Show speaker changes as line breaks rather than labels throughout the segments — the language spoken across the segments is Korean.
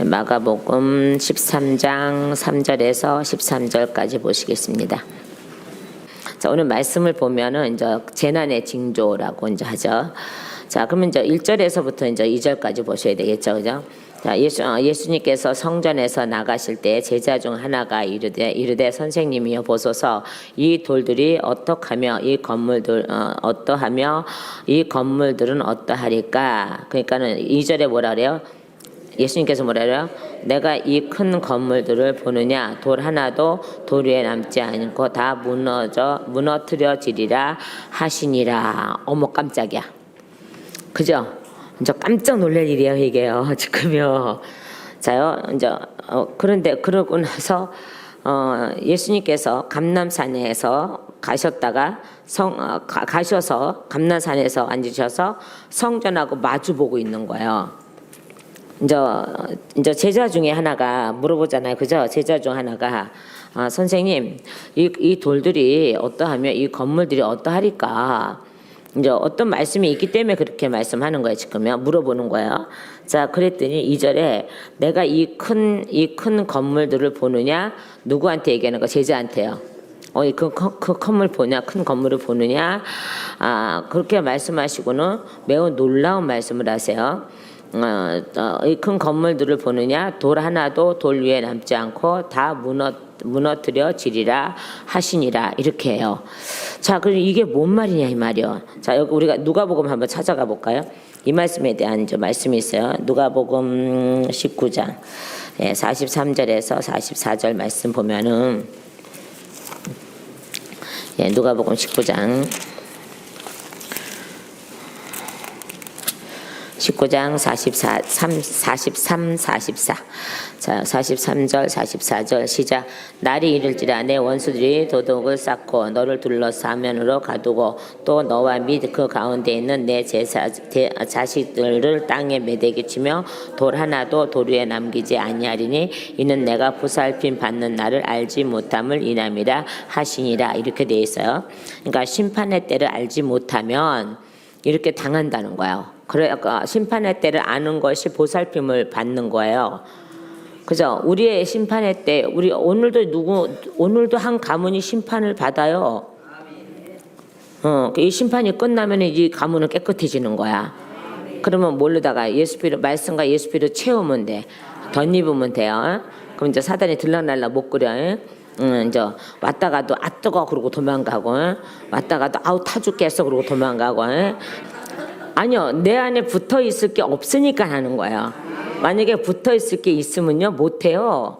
마가복음 13장 3절에서 13절까지 보시겠습니다. 자, 오늘 말씀을 보면은 이제 재난의 징조라고 이제 하죠. 자, 그러면 이제 1절에서부터 이제 2절까지 보셔야 되겠죠. 그죠? 자, 예수님께서 성전에서 나가실 때 제자 중 하나가 이르되 선생님이여 보소서 이 돌들이 어떠하며 이 건물들은 어떠하리까? 그러니까는 2절에 뭐라 그래요? 예수님께서 뭐라 그래요? 내가 이 큰 건물들을 보느냐 돌 하나도 돌 위에 남지 않고 다 무너뜨려지리라 하시니라. 어머 깜짝이야. 그죠? 이제 깜짝 놀랄 일이에요 이게요 지금요. 자요 이제 그런데 그러고 나서 예수님께서 감람산에서 가셨다가 가셔서 감람산에서 앉으셔서 성전하고 마주 보고 있는 거예요. 이제 제자 중에 하나가 물어보잖아요, 그죠? 제자 중 하나가 선생님, 이 돌들이 어떠하며 이 건물들이 어떠하리까? 이제 어떤 말씀이 있기 때문에 그렇게 말씀하는 거예요, 지금요. 물어보는 거예요. 자, 그랬더니 2절에 내가 이 큰 건물들을 보느냐? 누구한테 얘기하는 거? 제자한테요. 그 건물 보냐? 큰 건물을 보느냐? 그렇게 말씀하시고는 매우 놀라운 말씀을 하세요. 이 큰 건물들을 보느냐 돌 하나도 돌 위에 남지 않고 다 무너뜨려지리라 하시니라 이렇게 해요. 자, 그럼 이게 뭔 말이냐 이 말이요. 자, 여기 우리가 누가복음 한번 찾아가 볼까요? 이 말씀에 대한 말씀이 있어요. 누가복음 19장 43절에서 44절 말씀 보면은 누가복음 19장 43, 44. 자, 43절, 44절 시작. 날이 이를지라 내 원수들이 도둑을 쌓고 너를 둘러 사면으로 가두고 또 너와 및 그 가운데 있는 내 자식들을 땅에 매대기 치며 돌 하나도 돌 위에 남기지 아니하리니 이는 내가 보살핌 받는 날을 알지 못함을 인함이라 하시니라 이렇게 돼 있어요. 그러니까 심판의 때를 알지 못하면 이렇게 당한다는 거예요. 그래, 심판의 때를 아는 것이 보살핌을 받는 거예요. 그죠? 우리의 심판의 때, 오늘도 한 가문이 심판을 받아요. 이 심판이 끝나면 이 가문은 깨끗해지는 거야. 그러면 모르다가 말씀과 예수피로 채우면 돼. 덧입으면 돼요. 그럼 이제 사단이 들락날락 못 그려. 이제 왔다가도 뜨거 그러고 도망가고, 왔다가도 타 죽겠어 그러고 도망가고. 아니요, 내 안에 붙어 있을 게 없으니까 하는 거예요. 만약에 붙어 있을 게 있으면요 못해요.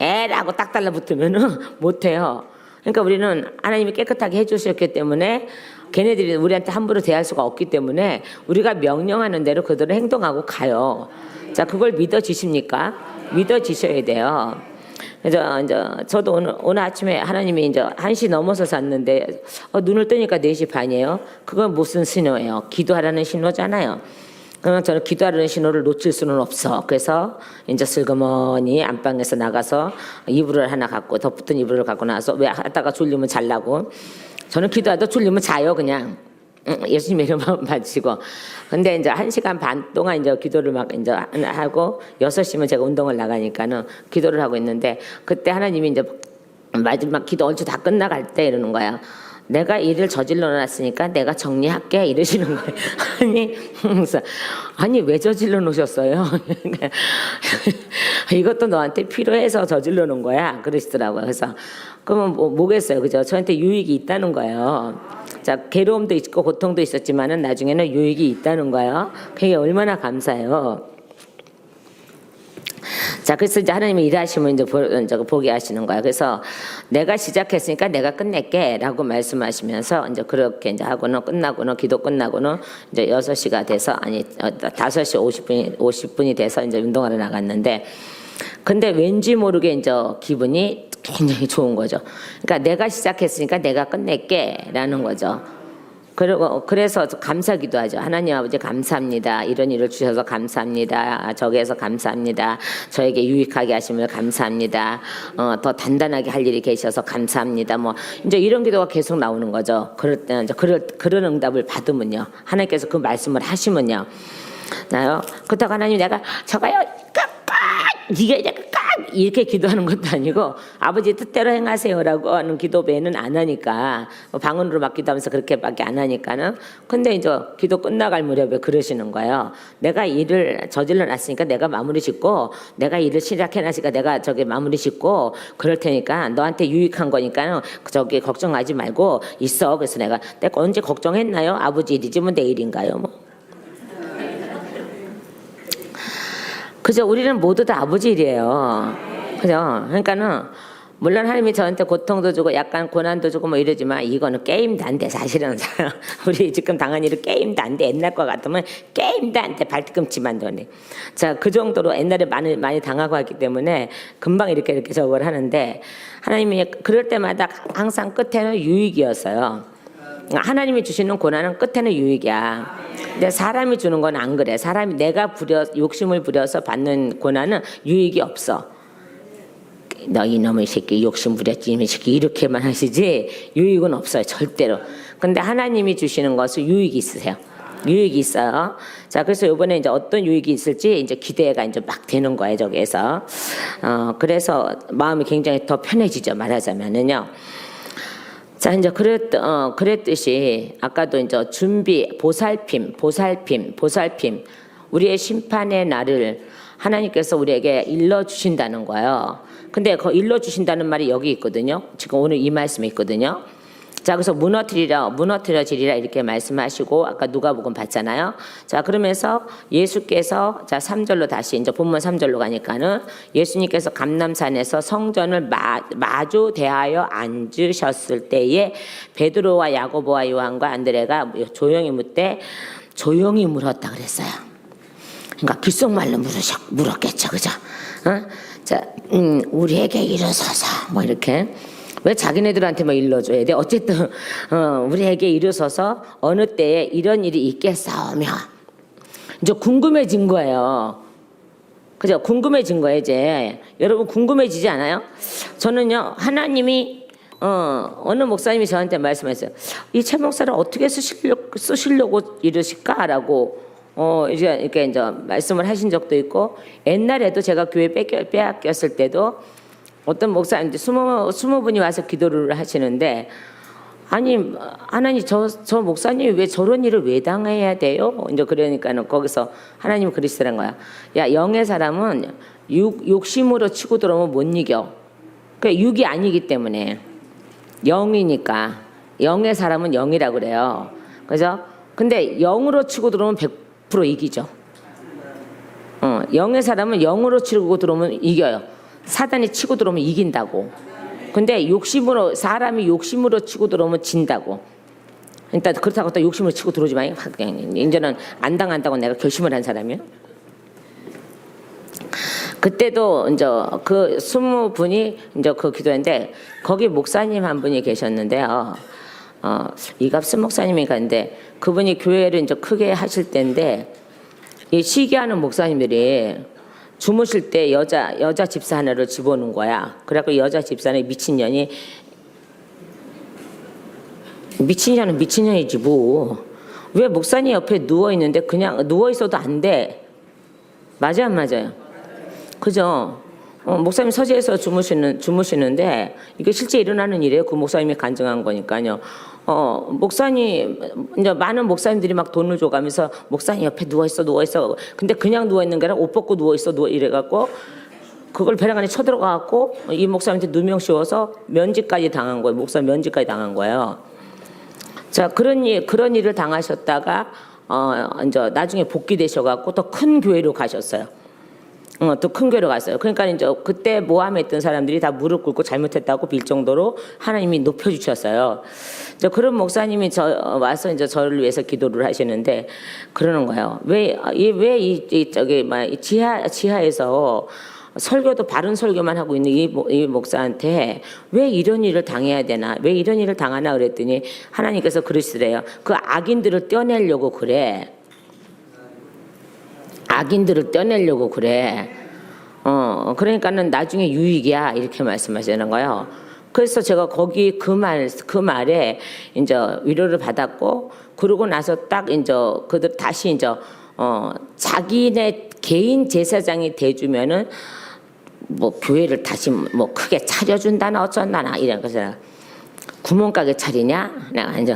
에라고 딱 달라붙으면은 못해요. 그러니까 우리는 하나님이 깨끗하게 해주셨기 때문에 걔네들이 우리한테 함부로 대할 수가 없기 때문에 우리가 명령하는 대로 그대로 행동하고 가요. 자, 그걸 믿어지십니까? 믿어지셔야 돼요. 그래서 이제 저도 오늘 아침에 하나님이 이제 1시 넘어서 잤는데 눈을 뜨니까 4시 반이에요. 그건 무슨 신호예요? 기도하라는 신호잖아요. 그러면 저는 기도하라는 신호를 놓칠 수는 없어. 그래서 이제 슬그머니 안방에서 나가서 이불을 하나 갖고 덮었던 이불을 갖고 나서 왜 하다가 졸리면 잘라고. 저는 기도하다 졸리면 자요 그냥. 예수님의 이름만 받으시고. 근데 이제 1시간 반 동안 이제 기도를 막 이제 하고 6시면 제가 운동을 나가니까는 기도를 하고 있는데 그때 하나님이 이제 마지막 기도 얼추 다 끝나갈 때 이러는 거야. 내가 일을 저질러 놨으니까 내가 정리할게 이러시는 거예요. 아니 왜 저질러 놓으셨어요? 이것도 너한테 필요해서 저질러 놓은 거야 그러시더라고요. 그래서 그러면 뭐겠어요, 그죠? 저한테 유익이 있다는 거예요. 자, 괴로움도 있고 고통도 있었지만은 나중에는 유익이 있다는 거예요. 그게 얼마나 감사해요. 자, 그래서 이제 하나님이 일하시면 이제 보게 하시는 거야. 그래서 내가 시작했으니까 내가 끝낼게라고 말씀하시면서 이제 그렇게 이제 하고는 끝나고는 기도 끝나고는 이제 6시가 돼서 5시 50분이 돼서 이제 운동하러 나갔는데 근데 왠지 모르게 이제 기분이 굉장히 좋은 거죠. 그러니까 내가 시작했으니까 내가 끝낼게라는 거죠. 그래서 감사기도 하죠. 하나님 아버지 감사합니다. 이런 일을 주셔서 감사합니다. 저기에서 감사합니다. 저에게 유익하게 하심을 감사합니다. 더 단단하게 할 일이 계셔서 감사합니다. 뭐 이제 이런 기도가 계속 나오는 거죠. 그럴 때 이제 그런 응답을 받으면요. 하나님께서 그 말씀을 하시면요. 나요. 그렇다고 하나님 내가 저거요 네가 이제 깍 이렇게 기도하는 것도 아니고 아버지 뜻대로 행하세요라고 하는 기도 외에는 안 하니까 방언으로 막 기도하면서 그렇게밖에 안 하니까는. 근데 이제 기도 끝나갈 무렵에 그러시는 거예요. 내가 일을 저질러 놨으니까 내가 마무리 짓고, 내가 일을 시작해 놨으니까 내가 저기 마무리 짓고 그럴 테니까 너한테 유익한 거니까 저기 걱정하지 말고 있어. 그래서 내가 언제 걱정했나요? 아버지 일이지 뭐 내 일인가요? 뭐. 그죠? 우리는 모두 다 아버지 일이에요. 그죠? 그러니까는 물론 하나님이 저한테 고통도 주고 약간 고난도 주고 뭐 이러지만 이거는 게임도 안 돼. 사실은 우리 지금 당한 일은 게임도 안 돼. 옛날 것 같으면 게임도 안 돼. 발뒤꿈치만 더니. 자, 그 정도로 옛날에 많이 당하고 왔기 때문에 금방 이렇게 저걸 하는데, 하나님이 그럴 때마다 항상 끝에는 유익이었어요. 하나님이 주시는 고난은 끝에는 유익이야. 근데 사람이 주는 건 안 그래. 사람이 내가 욕심을 부려서 받는 고난은 유익이 없어. 너 이놈의 새끼 욕심 부렸지 이놈의 새끼 이렇게만 하시지 유익은 없어요. 절대로. 근데 하나님이 주시는 것은 유익이 있으세요. 유익이 있어요. 자, 그래서 이번에 이제 어떤 유익이 있을지 이제 기대가 이제 막 되는 거예요, 저기에서. 그래서 마음이 굉장히 더 편해지죠, 말하자면은요. 자, 이제 그랬듯이 아까도 이제 준비, 보살핌. 우리의 심판의 날을 하나님께서 우리에게 일러주신다는 거예요. 근데 그 일러주신다는 말이 여기 있거든요. 지금 오늘 이 말씀에 있거든요. 자, 그래서 무너뜨려지리라 이렇게 말씀하시고 아까 누가복음 봤잖아요. 자, 그러면서 예수께서 자 3절로 다시 이제 본문 3절로 가니까는 예수님께서 감람산에서 성전을 마주 대하여 앉으셨을 때에 베드로와 야고보와 요한과 안드레가 조용히 물었다 그랬어요. 그러니까 귓속말로 물었겠죠, 그죠? 자, 우리에게 일어서서 뭐 이렇게. 왜 자기네들한테 뭐 일러줘야 돼? 어쨌든 우리에게 이르소서 어느 때에 이런 일이 있겠사오며. 이제 궁금해진 거예요. 그죠? 궁금해진 거예요 이제. 여러분 궁금해지지 않아요? 저는요, 하나님이 어느 목사님이 저한테 말씀했어요. 이 최 목사를 어떻게 쓰시려고 이러실까라고 이렇게 이제 말씀을 하신 적도 있고, 옛날에도 제가 교회 빼앗겼을 때도 어떤 목사님들 20분이 와서 기도를 하시는데, 아니 하나님 저 목사님이 왜 저런 일을 왜 당해야 돼요? 이제 그러니까는 거기서 하나님이 그러시더란 거야. 야, 영의 사람은 욕심으로 치고 들어오면 못 이겨. 그러니까 육이 아니기 때문에 영이니까. 영의 사람은 영이라고 그래요. 그죠? 근데 영으로 치고 들어오면 100% 이기죠. 영의 사람은 영으로 치고 들어오면 이겨요. 사단이 치고 들어오면 이긴다고. 근데 사람이 욕심으로 치고 들어오면 진다고. 일단 그렇다고 또 욕심으로 치고 들어오지 마요. 이제는 안 당한다고 내가 결심을 한 사람이요. 그때도 이제 그 20분이 이제 그 기도했는데, 거기 목사님 한 분이 계셨는데요. 이갑순 목사님이 갔는데, 그분이 교회를 이제 크게 하실 때인데, 이 시기하는 목사님들이 주무실 때 여자 집사 하나를 집어넣은 거야. 그래갖고 여자 집사는 미친년은 미친년이지 뭐. 왜 목사님 옆에 누워 있는데 그냥 누워 있어도 안 돼? 맞아요, 안 맞아요? 그죠? 목사님 서재에서 주무시는데 이게 실제 일어나는 일이에요. 그 목사님이 간증한 거니까요. 목사님, 이제 많은 목사님들이 막 돈을 줘가면서 목사님 옆에 누워있어. 근데 그냥 누워있는 게 아니라 옷 벗고 누워있어. 이래갖고 그걸 벼랑간에 쳐들어가갖고 이 목사님한테 누명 씌워서 면직까지 당한 거예요. 목사 면직까지 당한 거예요. 자, 그런 일을 당하셨다가, 이제 나중에 복귀되셔갖고 또 큰 교회로 가셨어요. 또 큰 교회로 갔어요. 그러니까 이제 그때 모함에 있던 사람들이 다 무릎 꿇고 잘못했다고 빌 정도로 하나님이 높여주셨어요. 이제 그런 목사님이 와서 이제 저를 위해서 기도를 하시는데 그러는 거예요. 지하에서 설교도 바른 설교만 하고 있는 이 목사한테 왜 이런 일을 당해야 되나? 왜 이런 일을 당하나? 그랬더니 하나님께서 그러시더래요. 그 악인들을 떼어내려고 그래. 악인들을 떼어내려고 그래. 그러니까는 나중에 유익이야. 이렇게 말씀하시는 거예요. 그래서 제가 거기 그 말에 이제 위로를 받았고, 그러고 나서 딱 이제 그들 다시 이제 자기네 개인 제사장이 돼주면은 뭐 교회를 다시 뭐 크게 차려준다나 어쩐다나 이런 것을 구멍가게 차리냐? 내가 이제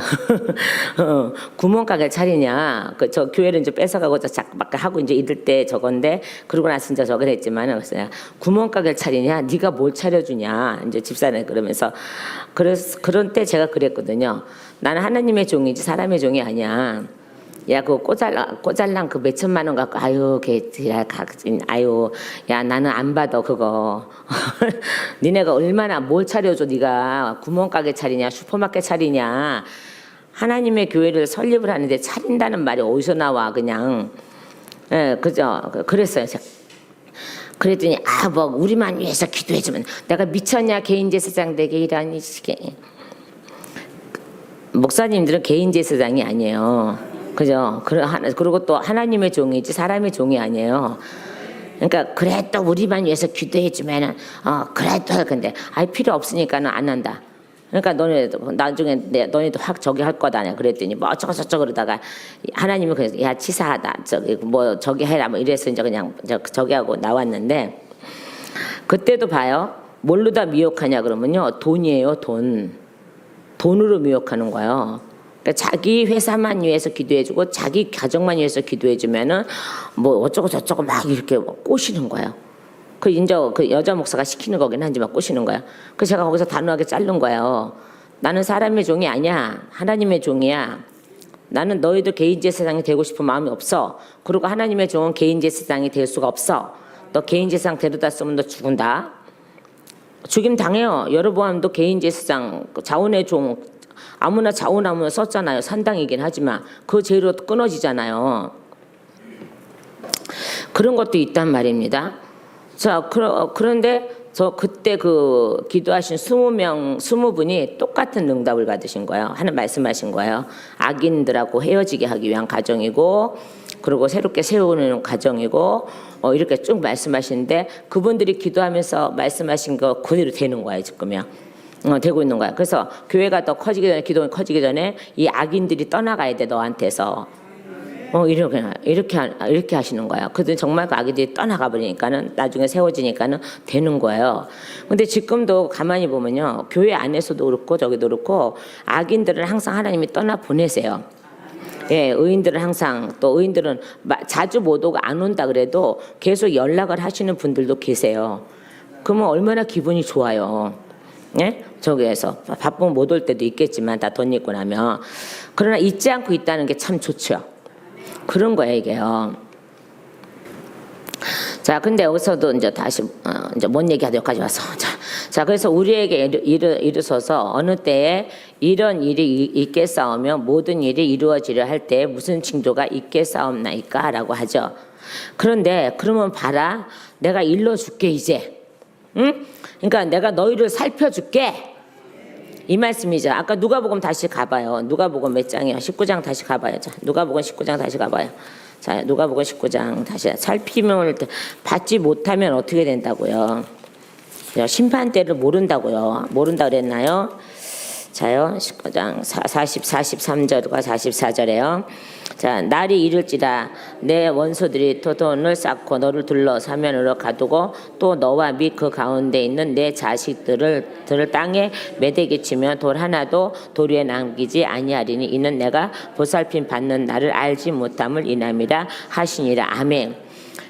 구멍가게 차리냐? 그 저 교회를 이제 뺏어가고 자꾸 하고 이제 이럴 때 저건데 그러고 나서 이제 저걸 했지만 그래서 구멍가게 차리냐? 네가 뭘 차려주냐? 이제 집사는 그러면서 그래서 그런 때 제가 그랬거든요. 나는 하나님의 종이지 사람의 종이 아니야. 야, 그 꼬잘랑 그 몇천만 원 갖고, 아유, 아유, 야, 나는 안 받아, 그거. 니네가 얼마나 뭘 차려줘, 니가. 구멍가게 차리냐, 슈퍼마켓 차리냐. 하나님의 교회를 설립을 하는데 차린다는 말이 어디서 나와, 그냥. 예, 그죠. 그랬어요. 그랬더니, 뭐, 우리만 위해서 기도해주면, 내가 미쳤냐, 개인제사장 되게 이라니, 목사님들은 개인제사장이 아니에요. 그죠? 그리고 또 하나님의 종이지 사람의 종이 아니에요. 그러니까 그래 또 우리만 위해서 기도해주면은 그래 또 할 건데 필요 없으니까는 안 한다. 그러니까 너네도 나중에 너네도 확 저기 할 거다. 그랬더니 뭐 어쩌고 저쩌고 그러다가 하나님이 그래서 야 치사하다 저기 뭐 저기 해라 뭐 이래서 이제 그냥 저기 하고 나왔는데 그때도 봐요. 뭘로 다 미혹하냐 그러면요 돈이에요. 돈으로 미혹하는 거예요. 그러니까 자기 회사만 위해서 기도해주고 자기 가정만 위해서 기도해주면은 뭐 어쩌고 저쩌고 막 이렇게 꼬시는 거예요. 그 여자 목사가 시키는 거긴 한지만 꼬시는 거예요. 그래서 제가 거기서 단호하게 자른 거예요. 나는 사람의 종이 아니야. 하나님의 종이야. 나는 너희들 개인제사장이 되고 싶은 마음이 없어. 그리고 하나님의 종은 개인제사장이 될 수가 없어. 너 개인제사장 데려다 쓰면 너 죽은다. 죽임 당해요. 여로보암도 개인제사장 자원의 종 아무나 자원하면 썼잖아요. 산당이긴 하지만 그 죄로 끊어지잖아요. 그런 것도 있단 말입니다. 자, 그런데 저 그때 그 기도하신 20분이 똑같은 응답을 받으신 거예요. 하는 말씀하신 거예요. 악인들하고 헤어지게 하기 위한 가정이고 그리고 새롭게 세우는 가정이고 이렇게 쭉 말씀하시는데 그분들이 기도하면서 말씀하신 거 그대로 되는 거예요. 지금요. 되고 있는 거야. 그래서 교회가 더 커지기 전에 기도가 커지기 전에 이 악인들이 떠나가야 돼 너한테서. 이렇게 하시는 거야. 그들 정말 그 악인들이 떠나가 버리니까는 나중에 세워지니까는 되는 거예요. 근데 지금도 가만히 보면요, 교회 안에서도 그렇고 저기도 그렇고 악인들은 항상 하나님이 떠나 보내세요. 예, 의인들은 항상 또 의인들은 자주 못 오고 안 온다 그래도 계속 연락을 하시는 분들도 계세요. 그러면 얼마나 기분이 좋아요. 예? 저기에서 바쁘면 못 올 때도 있겠지만 다 돈 있고 나면 그러나 잊지 않고 있다는 게 참 좋죠. 그런 거예요 이게요. 자, 근데 여기서도 이제 다시 이제 뭔 얘기하다 여기까지 와서 자 그래서 우리에게 이르소서 어느 때에 이런 일이 있겠사오며 모든 일이 이루어지려 할 때에 무슨 징조가 있겠사옵나이까라고 하죠. 그런데 그러면 봐라 내가 일러줄게 이제. 응? 그러니까 내가 너희를 살펴줄게 이 말씀이죠. 아까 누가복음 다시 가봐요. 누가복음 몇 장이요? 19장 다시 가봐요. 자, 누가복음 19장 다시 가봐요. 자, 누가복음 19장 다시 살핌을 받지 못하면 어떻게 된다고요? 심판 때를 모른다고요. 모른다 그랬나요? 자요, 19장 43절과 44절에요. 자, 날이 이를지라 내 원수들이 도돈을 쌓고 너를 둘러 사면으로 가두고 또 너와 및 그 가운데 있는 내 자식들을 땅에 매대기 치며 돌 하나도 도리에 남기지 아니하리니 이는 내가 보살핌 받는 나를 알지 못함을 인함이라 하시니라. 아멘.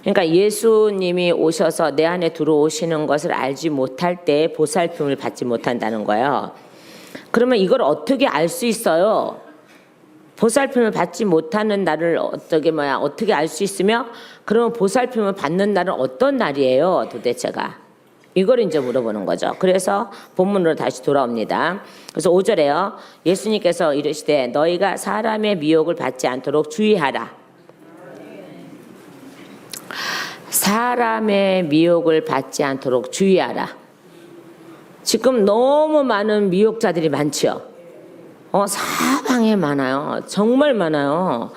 그러니까 예수님이 오셔서 내 안에 들어오시는 것을 알지 못할 때 보살핌을 받지 못한다는 거예요. 그러면 이걸 어떻게 알 수 있어요? 보살핌을 받지 못하는 날을 어떻게 알 수 있으며 그러면 보살핌을 받는 날은 어떤 날이에요? 도대체가 이걸 이제 물어보는 거죠. 그래서 본문으로 다시 돌아옵니다. 그래서 5절에요. 예수님께서 이르시되 너희가 사람의 미혹을 받지 않도록 주의하라. 사람의 미혹을 받지 않도록 주의하라. 지금 너무 많은 미혹자들이 많죠. 사방에 많아요. 정말 많아요.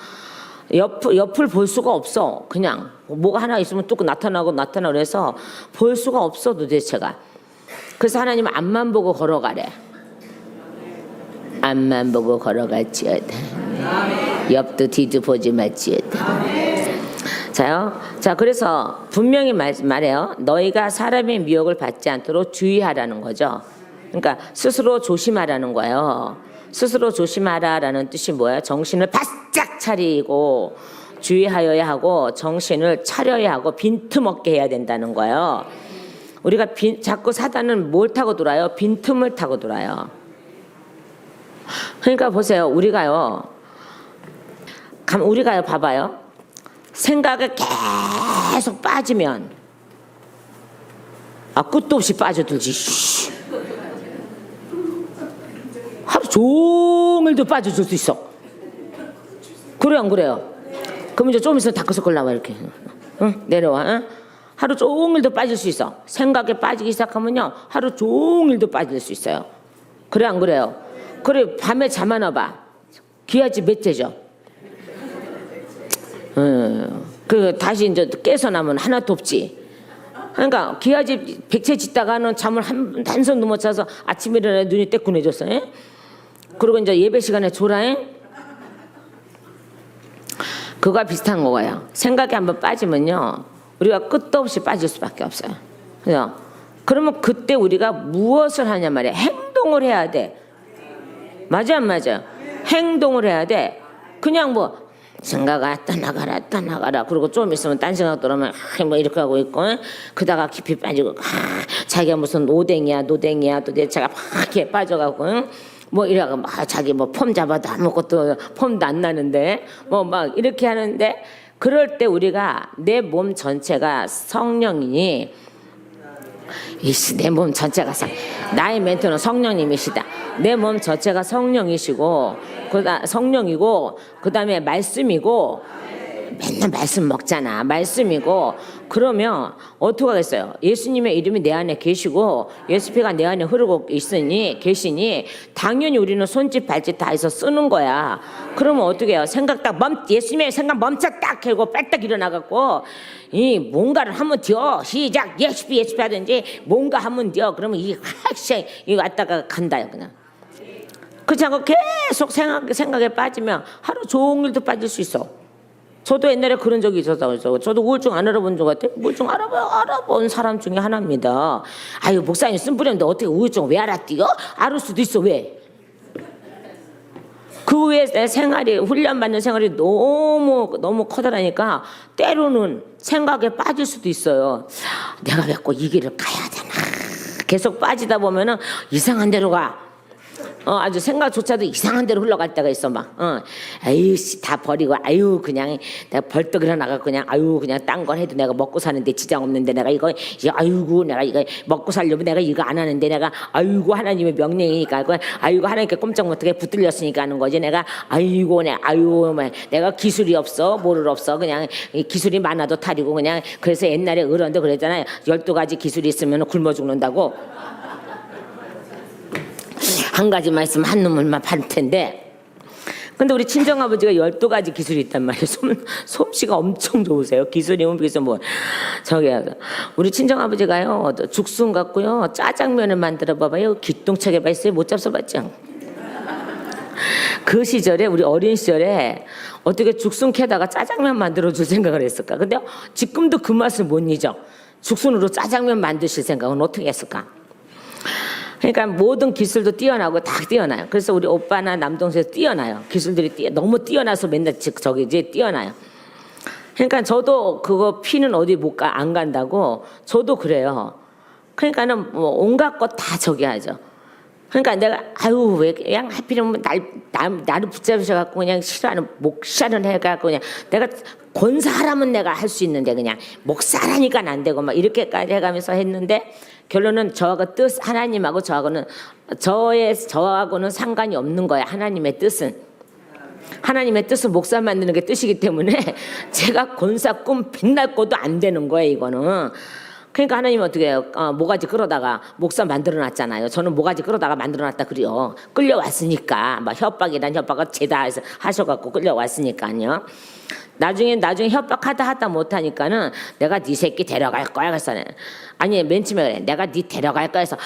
옆을 볼 수가 없어. 그냥 뭐가 하나 있으면 뚝 나타나고 그래서 볼 수가 없어 도대체가. 그래서 하나님은 앞만 보고 걸어가래. 앞만 보고 걸어갈지어다. 옆도 뒤도 보지 말지어다. 자, 그래서 분명히 말해요. 너희가 사람의 미혹을 받지 않도록 주의하라는 거죠. 그러니까 스스로 조심하라는 거예요. 스스로 조심하라라는 뜻이 뭐예요? 정신을 바짝 차리고 주의하여야 하고 정신을 차려야 하고 빈틈없게 해야 된다는 거예요. 우리가 자꾸 사단은 뭘 타고 돌아요? 빈틈을 타고 돌아요. 그러니까 보세요. 우리가요 봐봐요. 생각에 계속 빠지면 끝도 없이 빠져들지. 하루 종일도 빠져들 수 있어. 그래요 안 그래요? 그럼 이제 좀 있으면 다크서클 나와 이렇게. 응? 내려와. 응? 하루 종일도 빠질 수 있어. 생각에 빠지기 시작하면요 하루 종일도 빠질 수 있어요. 그래 안 그래요? 그래 밤에 잠 안 와봐. 기아집 몇째죠? 다시 이제 깨서 나면 하나도 없지. 그러니까 기아집 100채 짓다가는 잠을 한손 넘어 차서 아침에 일어나 눈이 떼kun해졌어. 그리고 이제 예배 시간에 졸아. 그거와 비슷한 거예요. 생각에 한번 빠지면요 우리가 끝도 없이 빠질 수밖에 없어요. 그죠? 그러면 그때 우리가 무엇을 하냐 말이야. 행동을 해야 돼. 맞아 안 맞아요? 행동을 해야 돼. 그냥 뭐 생각아 떠나가라 그리고 좀 있으면 딴 생각 들어오면 뭐 이렇게 하고 있고 그다가 깊이 빠지고 자기가 무슨 노댕이야 또 내 차가 막 이렇게 빠져가고 뭐 이래가 막 자기 뭐 폼 잡아도 아무것도 폼도 안 나는데 뭐 막 이렇게 하는데 그럴 때 우리가 내 몸 전체가 성령이니 내 몸 전체가 나의 멘토는 성령님이시다. 내 몸 전체가 성령이시고 성령이고 그다음에 말씀이고 맨날 말씀 먹잖아. 말씀이고 그러면 어떻게 하겠어요? 예수님의 이름이 내 안에 계시고 예수 피가 내 안에 흐르고 계시니 당연히 우리는 손짓 발짓 다 해서 쓰는 거야. 그러면 어떻게 해요? 예수님의 생각 멈춰 딱 하고 빨딱 일어나갖고 이 뭔가를 하면 돼요. 시작 예수피 하든지 뭔가 하면 돼요. 그러면 이게 확실히 왔다가 간다요 그냥. 그렇지 않고 계속 생각에 빠지면 하루 종일도 빠질 수 있어. 저도 옛날에 그런 적이 있어서 저도 우울증 안 알아본 적 같아요. 우울증 알아본 사람 중에 하나입니다. 아유 목사님 쓴뿌렸는데 어떻게 우울증 왜 알았디요? 알을 수도 있어. 왜? 그 후에 내 생활이 훈련받는 생활이 너무 커다라니까 때로는 생각에 빠질 수도 있어요. 내가 왜 꼭 이 길을 가야 되나. 계속 빠지다 보면은 이상한 데로 가. 아주 생각조차도 이상한 데로 흘러갈 때가 있어 막. 아유 다 버리고 아유 그냥 내가 벌떡 일어나가 그냥 아유 그냥 딴 걸 해도 내가 먹고 사는데 지장 없는데 내가 이거 아이고 내가 이거 먹고 살려면 내가 이거 안 하는데 내가 아이고 하나님의 명령이니까 아이고 하나님께 꼼짝 못하게 붙들렸으니까 하는 거지. 내가 아이고 내가 기술이 없어 뭐를 없어 그냥 기술이 많아도 탈이고 그냥. 그래서 옛날에 어른들 그랬잖아요. 12가지 기술이 있으면 굶어 죽는다고. 한 가지만 있으면 한 놈을만 팔 텐데. 근데 우리 친정아버지가 12가지 기술이 있단 말이에요. 솜씨가 엄청 좋으세요. 기술이면 그래서 뭐 우리 친정아버지가요 죽순 갖고요 짜장면을 만들어 봐봐요. 기똥차게 맛있어요. 못 잡숴봤죠. 그 시절에 우리 어린 시절에 어떻게 죽순 캐다가 짜장면 만들어 줄 생각을 했을까. 근데 지금도 그 맛을 못 잊어. 죽순으로 짜장면 만드실 생각은 어떻게 했을까. 그러니까 모든 기술도 뛰어나고 다 뛰어나요. 그래서 우리 오빠나 남동생 뛰어나요. 기술들이 너무 뛰어나서 맨날 뛰어나요. 그러니까 저도 그거 피는 어디 안 간다고 저도 그래요. 그러니까는 뭐 온갖 것 다 하죠. 그러니까 내가 왜 그냥 하필이면 나를 붙잡으셔갖고 그냥 싫어하는 목사를 해갖고 그냥 내가 권사하라면 내가 할 수 있는데 그냥 목사라니까 안 되고 막 이렇게까지 해가면서 했는데 결론은 하나님하고 저하고는 상관이 없는 거야. 하나님의 뜻은 목사 만드는 게 뜻이기 때문에 제가 권사 꿈 백날 꿔도 안 되는 거예요. 이거는. 그러니까 하나님은 어떻게 해요? 모가지 끌어다가 목사 만들어놨잖아요. 저는 모가지 끌어다가 만들어놨다 그래요. 끌려왔으니까 막 협박이란 협박을 제다해서 하셔갖고 끌려왔으니까요. 나중에 협박하다 못하니까는 내가 네 새끼 데려갈 거야. 그래서 아니 맨 처음에 그래. 내가 네 데려갈 거야. 해서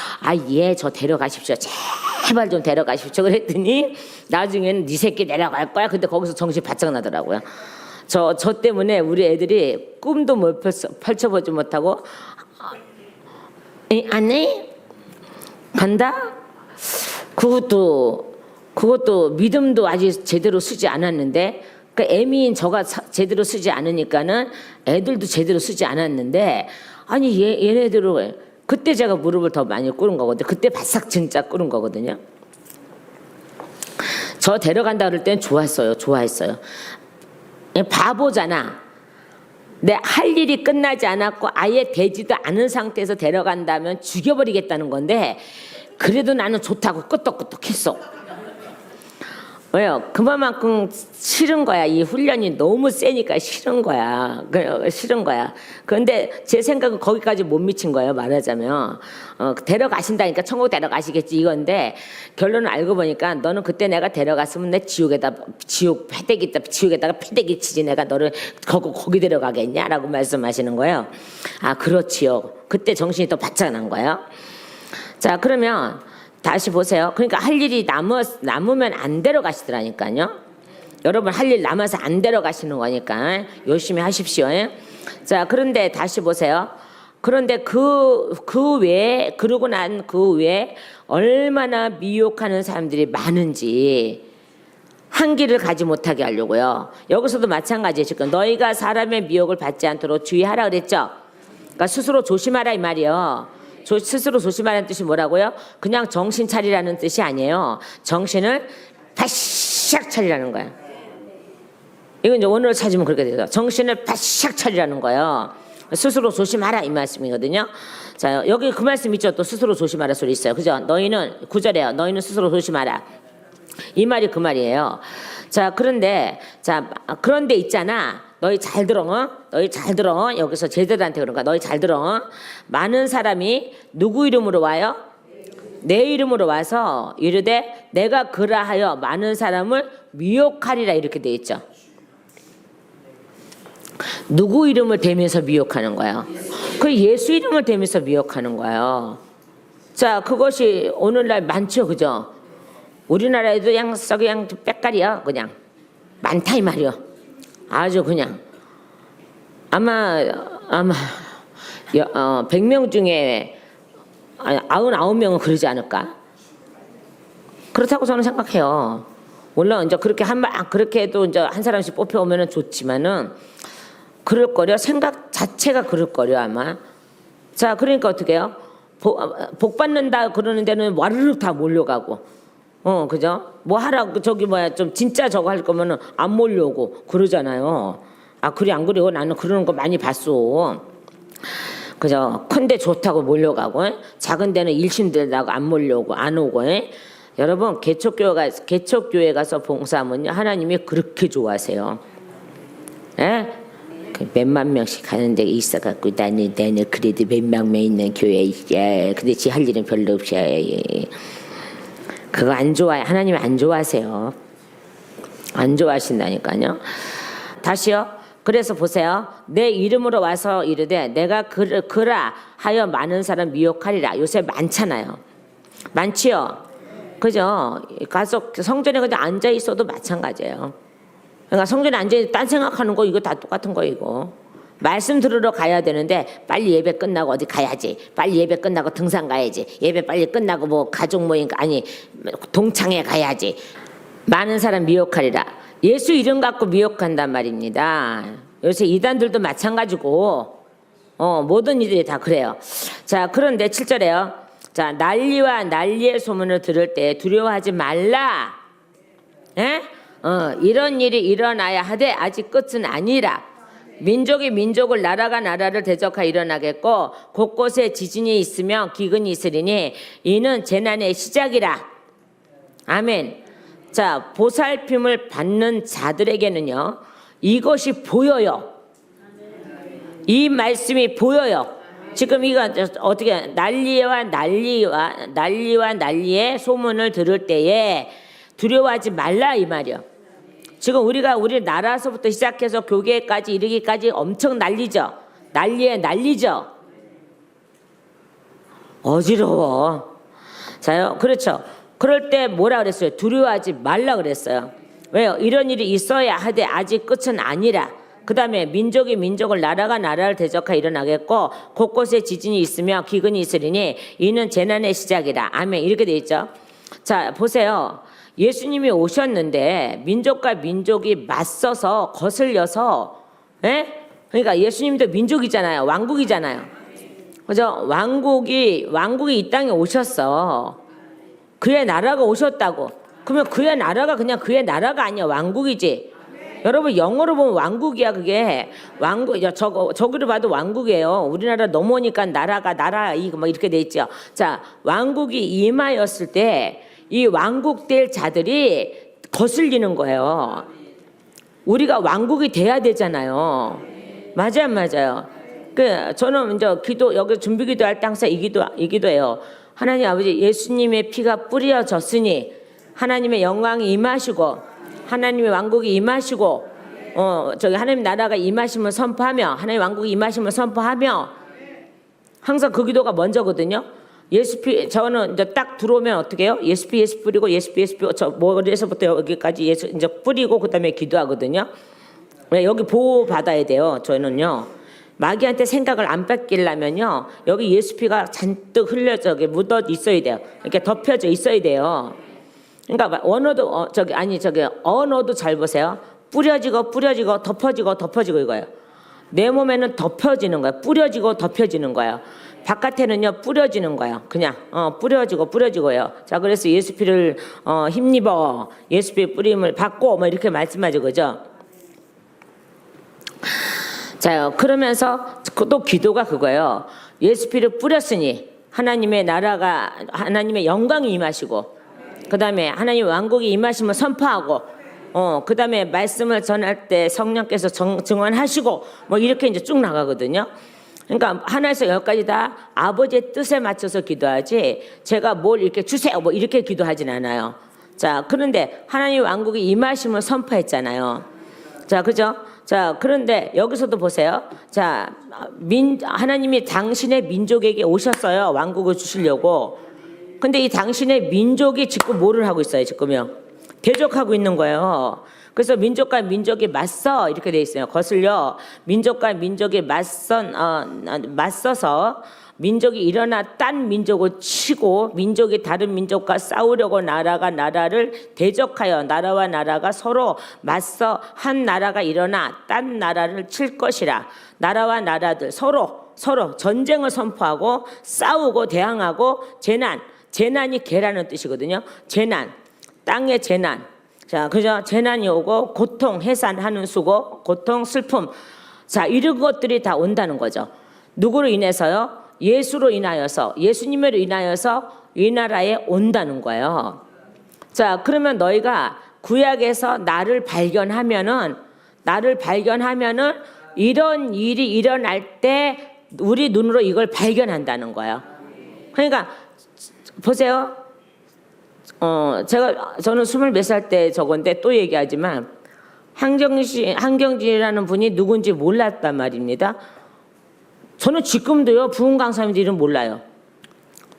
예 저 데려가십시오. 제발 좀 데려가십시오. 그랬더니 나중에는 네 새끼 데려갈 거야. 근데 거기서 정신 바짝 나더라고요. 저 때문에 우리 애들이 꿈도 못 펼쳐보지 못하고 아니 간다? 그것도 믿음도 아직 제대로 쓰지 않았는데 그러니까 애미인 저가 제대로 쓰지 않으니까는 애들도 제대로 쓰지 않았는데 아니 얘네들은 그때 제가 무릎을 더 많이 꿇은 거거든요. 그때 바싹 진짜 꿇은 거거든요. 저 데려간다 그럴 땐 좋아했어요. 바보잖아. 내 할 일이 끝나지 않았고 아예 되지도 않은 상태에서 데려간다면 죽여버리겠다는 건데 그래도 나는 좋다고 끄떡끄떡했어. 왜요? 그만큼 싫은 거야. 이 훈련이 너무 세니까 싫은 거야. 그런데 제 생각은 거기까지 못 미친 거예요. 말하자면 데려가신다니까 천국 데려가시겠지 이건데 결론을 알고 보니까 너는 그때 내가 데려갔으면 내 지옥에다가 패대기 치지 내가 너를 거기 데려가겠냐라고 말씀하시는 거예요. 아 그렇지요. 그때 정신이 또 바짝 난 거예요. 자 그러면 다시 보세요. 그러니까 할 일이 남으면 안 데려가시더라니까요. 여러분 할 일 남아서 안 데려가시는 거니까 열심히 하십시오. 자 그런데 다시 보세요. 그런데 그 외에 그러고 난 그 외에 얼마나 미혹하는 사람들이 많은지 한 길을 가지 못하게 하려고요. 여기서도 마찬가지예요. 지금 너희가 사람의 미혹을 받지 않도록 주의하라 그랬죠. 그러니까 스스로 조심하라 이 말이에요. 스스로 조심하라는 뜻이 뭐라고요? 그냥 정신 차리라는 뜻이 아니에요. 정신을 바싹 차리라는 거예요. 이건 이제 원어를 찾으면 그렇게 돼요. 정신을 바싹 차리라는 거예요. 스스로 조심하라 이 말씀이거든요. 자 여기 그 말씀 있죠. 또 스스로 조심하라 소리 있어요. 그죠? 너희는 9절에요. 너희는 스스로 조심하라. 이 말이 그 말이에요. 자 그런데 있잖아. 너희 잘 들어. 너희 잘 들어. 여기서 제자들한테 그런 거야. 너희 잘 들어. 많은 사람이 누구 이름으로 와요? 내 이름으로 와서 이르되 내가 그라하여 많은 사람을 미혹하리라 이렇게 돼 있죠. 누구 이름을 대면서 미혹하는 거예요? 그 예수 이름을 대면서 미혹하는 거예요. 자 그것이 오늘날 많죠. 그죠? 우리나라에도 그냥 빽깔이야. 그냥 많다 이 말이요. 아주 그냥 아마 100명 중에 99명은 그러지 않을까? 그렇다고 저는 생각해요. 물론 이제 그렇게 그렇게 해도 이제 한 사람씩 뽑혀오면은 좋지만은 그럴 거려 생각 자체가 그럴 거려 아마. 자 그러니까 어떻게 해요? 복 받는다 그러는 데는 와르르 다 몰려가고. 그죠? 뭐 하라고 좀 진짜 저거 할 거면은 안 몰려오고 그러잖아요. 아 그래 안 그래요? 나는 그러는 거 많이 봤어. 그죠? 큰데 좋다고 몰려가고 작은 데는 일심들다고 안 몰려오고 안 오고. 여러분 개척교회 가서 봉사하면요 하나님이 그렇게 좋아하세요. 몇만 명씩 가는 데 있어갖고 나는 그래도 몇만 명 있는 교회이야. 근데 지 할 일은 별로 없어. 그거 안 좋아해. 하나님이 안 좋아하세요. 안 좋아하신다니까요. 다시요. 그래서 보세요. 내 이름으로 와서 이르되 내가 그라 하여 많은 사람 미혹하리라. 요새 많잖아요. 많지요. 그죠? 가서 성전에 그냥 앉아 있어도 마찬가지예요. 그러니까 성전에 앉아 딴 생각하는 거 이거 다 똑같은 거 이거. 말씀 들으러 가야 되는데 빨리 예배 끝나고 어디 가야지. 빨리 예배 끝나고 등산 가야지. 예배 빨리 끝나고 뭐 가족 모임 동창회 가야지. 많은 사람 미혹하리라. 예수 이름 갖고 미혹한단 말입니다. 요새 이단들도 마찬가지고 모든 이들이 다 그래요. 자 그런데 7절에요. 자 난리와 난리의 소문을 들을 때 두려워하지 말라. 이런 일이 일어나야 하되 아직 끝은 아니라. 민족이 민족을 나라가 나라를 대적하여 일어나겠고 곳곳에 지진이 있으며 기근이 있으리니 이는 재난의 시작이라. 아멘. 자 보살핌을 받는 자들에게는요 이것이 보여요. 이 말씀이 보여요. 지금 이거 어떻게 난리와 난리의 소문을 들을 때에 두려워하지 말라 이 말이요. 지금 우리 나라서부터 시작해서 교계까지 이르기까지 엄청 난리죠. 난리죠. 어지러워. 자요. 그렇죠. 그럴 때 뭐라 그랬어요? 두려워하지 말라 그랬어요. 왜요? 이런 일이 있어야 하되 아직 끝은 아니라. 그 다음에 민족이 민족을 나라가 나라를 대적하여 일어나겠고 곳곳에 지진이 있으며 기근이 있으리니 이는 재난의 시작이라. 아멘. 이렇게 돼 있죠. 자, 보세요. 예수님이 오셨는데 민족과 민족이 맞서서 거슬려서, 그러니까 예수님도 민족이잖아요. 왕국이잖아요. 그죠? 왕국이 이 땅에 오셨어. 그의 나라가 오셨다고. 그러면 그의 나라가 그냥 그의 나라가 아니야. 왕국이지. 여러분 영어로 보면 왕국이야. 그게 왕국. 저기로 봐도 왕국이에요. 우리나라 넘어오니까 나라 이거 뭐 이렇게 돼 있죠. 자, 왕국이 임하였을 때 이 왕국 될 자들이 거슬리는 거예요. 우리가 왕국이 돼야 되잖아요. 맞아요. 저는 이제 여기 준비 기도할 때 항상 이 기도해요. 하나님 아버지, 예수님의 피가 뿌려졌으니 하나님의 영광이 임하시고 하나님의 왕국이 임하시고 하나님 나라가 임하심을 선포하며 하나님 왕국이 임하심을 선포하며, 항상 그 기도가 먼저거든요. 예수피, 저는 이제 딱 들어오면 어떻게 해요? 예수피 뿌리고 예수피 저 머리에서부터 여기까지 예수 이제 뿌리고 그다음에 기도하거든요. 왜? 여기 보호 받아야 돼요. 저는요. 마귀한테 생각을 안 뺏기려면요, 여기 예수피가 잔뜩 흘려져 묻어 있어야 돼요. 이렇게 덮여져 있어야 돼요. 그러니까 언어도 언어도 잘 보세요. 뿌려지고 덮어지고 이거예요. 내 몸에는 덮여지는 거예요. 뿌려지고 덮여지는 거예요. 바깥에는요 뿌려지는 거예요. 그냥 뿌려지고요. 자, 그래서 예수피를 힘입어 예수피 뿌림을 받고 뭐 이렇게 말씀하죠, 그죠? 자, 그러면서 또 기도가 그거예요. 예수피를 뿌렸으니 하나님의 나라가 하나님의 영광이 임하시고, 그 다음에 하나님 왕국이 임하심을 선포하고, 그 다음에 말씀을 전할 때 성령께서 증언하시고 뭐 이렇게 이제 쭉 나가거든요. 그러니까 하나에서 열까지 다 아버지의 뜻에 맞춰서 기도하지 제가 뭘 이렇게 주세요 뭐 이렇게 기도하진 않아요. 자, 그런데 하나님 왕국이 임하심을 선포했잖아요. 자, 그죠? 자, 그런데 여기서도 보세요. 자, 하나님이 당신의 민족에게 오셨어요. 왕국을 주시려고. 근데 이 당신의 민족이 지금 뭐를 하고 있어요? 지금요. 대적하고 있는 거예요. 그래서 민족과 민족이 맞서 이렇게 돼 있어요. 거슬려 민족과 민족이 맞서서 민족이 일어나 딴 민족을 치고 민족이 다른 민족과 싸우려고 나라가 나라를 대적하여 나라와 나라가 서로 맞서 한 나라가 일어나 딴 나라를 칠 것이라. 나라와 나라들 서로 전쟁을 선포하고 싸우고 대항하고 재난이 개라는 뜻이거든요. 땅의 재난. 자, 그죠? 재난이 오고 고통, 해산하는 수고, 고통, 슬픔. 자, 이런 것들이 다 온다는 거죠. 누구로 인해서요? 예수로 인하여서, 예수님으로 인하여서 이 나라에 온다는 거예요. 자, 그러면 너희가 구약에서 나를 발견하면은 이런 일이 일어날 때 우리 눈으로 이걸 발견한다는 거예요. 그러니까 보세요. 저는 20몇 살 때 저건데 또 얘기하지만 한경진이라는 분이 누군지 몰랐단 말입니다. 저는 지금도요 부흥 강사님들 이름 몰라요.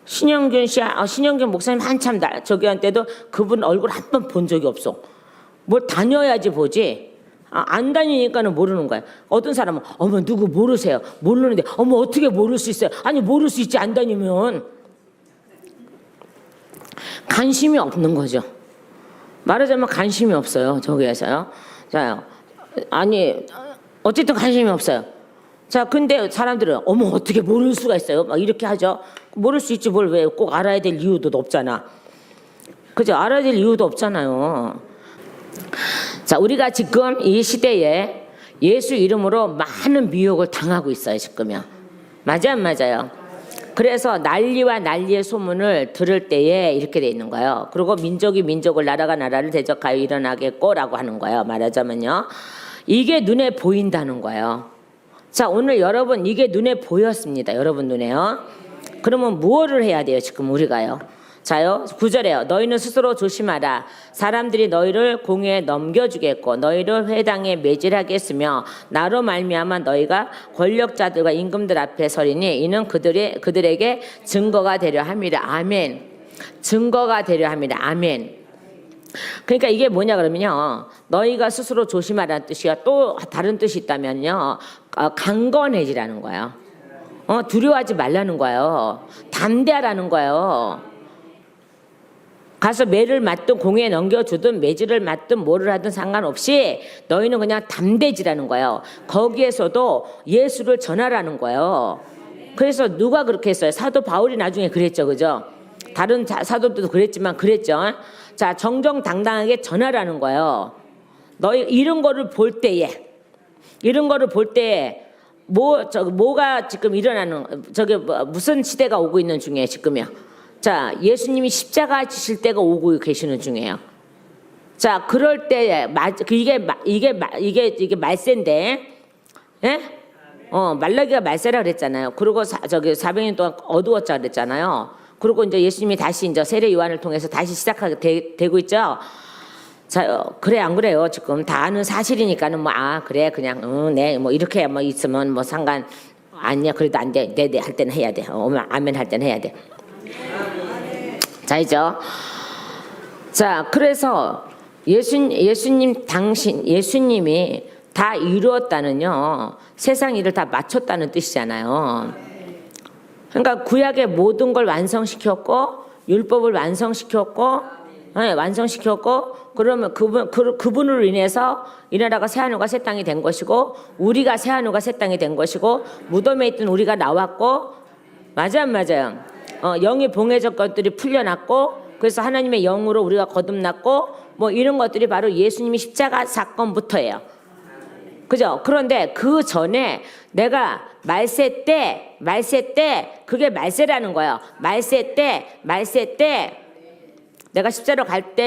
신영균 목사님 한참 저기한테도 그분 얼굴 한 번 본 적이 없어. 뭘 다녀야지 보지. 안 다니니까는 모르는 거야. 어떤 사람은 어머 누구 모르세요. 모르는데 어머 어떻게 모를 수 있어요. 아니 모를 수 있지 안 다니면. 관심이 없는 거죠. 말하자면 관심이 없어요. 저기에서요. 자, 아니 어쨌든 관심이 없어요. 자, 근데 사람들은 어머 어떻게 모를 수가 있어요. 막 이렇게 하죠. 모를 수 있지 뭘 왜 꼭 알아야 될 이유도 없잖아. 그죠? 알아야 될 이유도 없잖아요. 자, 우리가 지금 이 시대에 예수 이름으로 많은 미혹을 당하고 있어요. 지금요. 맞아요, 안 맞아요? 그래서 난리와 난리의 소문을 들을 때에 이렇게 돼 있는 거예요. 그리고 민족이 민족을 나라가 나라를 대적하여 일어나겠고라고 하는 거예요. 말하자면요. 이게 눈에 보인다는 거예요. 자, 오늘 여러분 이게 눈에 보였습니다. 여러분 눈에요. 그러면 무엇을 해야 돼요? 지금 우리가요. 자요, 9절에요. 너희는 스스로 조심하라. 사람들이 너희를 공회에 넘겨주겠고 너희를 회당에 매질하겠으며 나로 말미암아 너희가 권력자들과 임금들 앞에 서리니 이는 그들에게 증거가 되려 함이라. 아멘. 증거가 되려 함이라. 아멘. 그러니까 이게 뭐냐 그러면요, 너희가 스스로 조심하라는 뜻이야. 또 다른 뜻이 있다면요, 강건해지라는 거예요. 두려워하지 말라는 거예요. 담대하라는 거예요. 가서 매를 맞든 공에 넘겨주든 매질을 맞든 뭐를 하든 상관없이 너희는 그냥 담대지라는 거예요. 거기에서도 예수를 전하라는 거예요. 그래서 누가 그렇게 했어요? 사도 바울이 나중에 그랬죠, 그죠? 다른 사도들도 그랬지만 그랬죠. 자, 정정당당하게 전하라는 거예요. 너희 이런 거를 볼 때에, 뭐가 지금 일어나는, 무슨 시대가 오고 있는 중에 지금이요. 자, 예수님이 십자가 지실 때가 오고 계시는 중이에요. 자, 그럴 때 이게 말세인데, 예? 말라기가 말세라 그랬잖아요. 그리고 400년 동안 어두웠자 그랬잖아요. 그리고 이제 예수님이 다시 이제 세례 요한을 통해서 다시 시작하게 되고 있죠. 자, 그래 안 그래요? 지금 다 아는 사실이니까는 뭐 그래 그냥 네 뭐 이렇게 뭐 있으면 뭐 상관 아니야. 그래도 안 돼. 네 할 때는 해야 돼. 아멘 할 때는 해야 돼. 자, 이죠. 자, 그래서 예수님이 다 이루었다는요, 세상 일을 다 마쳤다는 뜻이잖아요. 그러니까 구약의 모든 걸 완성시켰고 율법을 완성시켰고, 그러면 그분으로 인해서 이 나라가 새 하늘과 새 땅이 된 것이고, 우리가 새 하늘과 새 땅이 된 것이고, 무덤에 있던 우리가 나왔고, 맞아요. 영이 봉해졌던 것들이 풀려났고, 그래서 하나님의 영으로 우리가 거듭났고, 뭐 이런 것들이 바로 예수님이 십자가 사건부터예요. 그죠? 그런데 그 전에 내가 말세 때 그게 말세라는 거예요. 말세 때 내가 십자로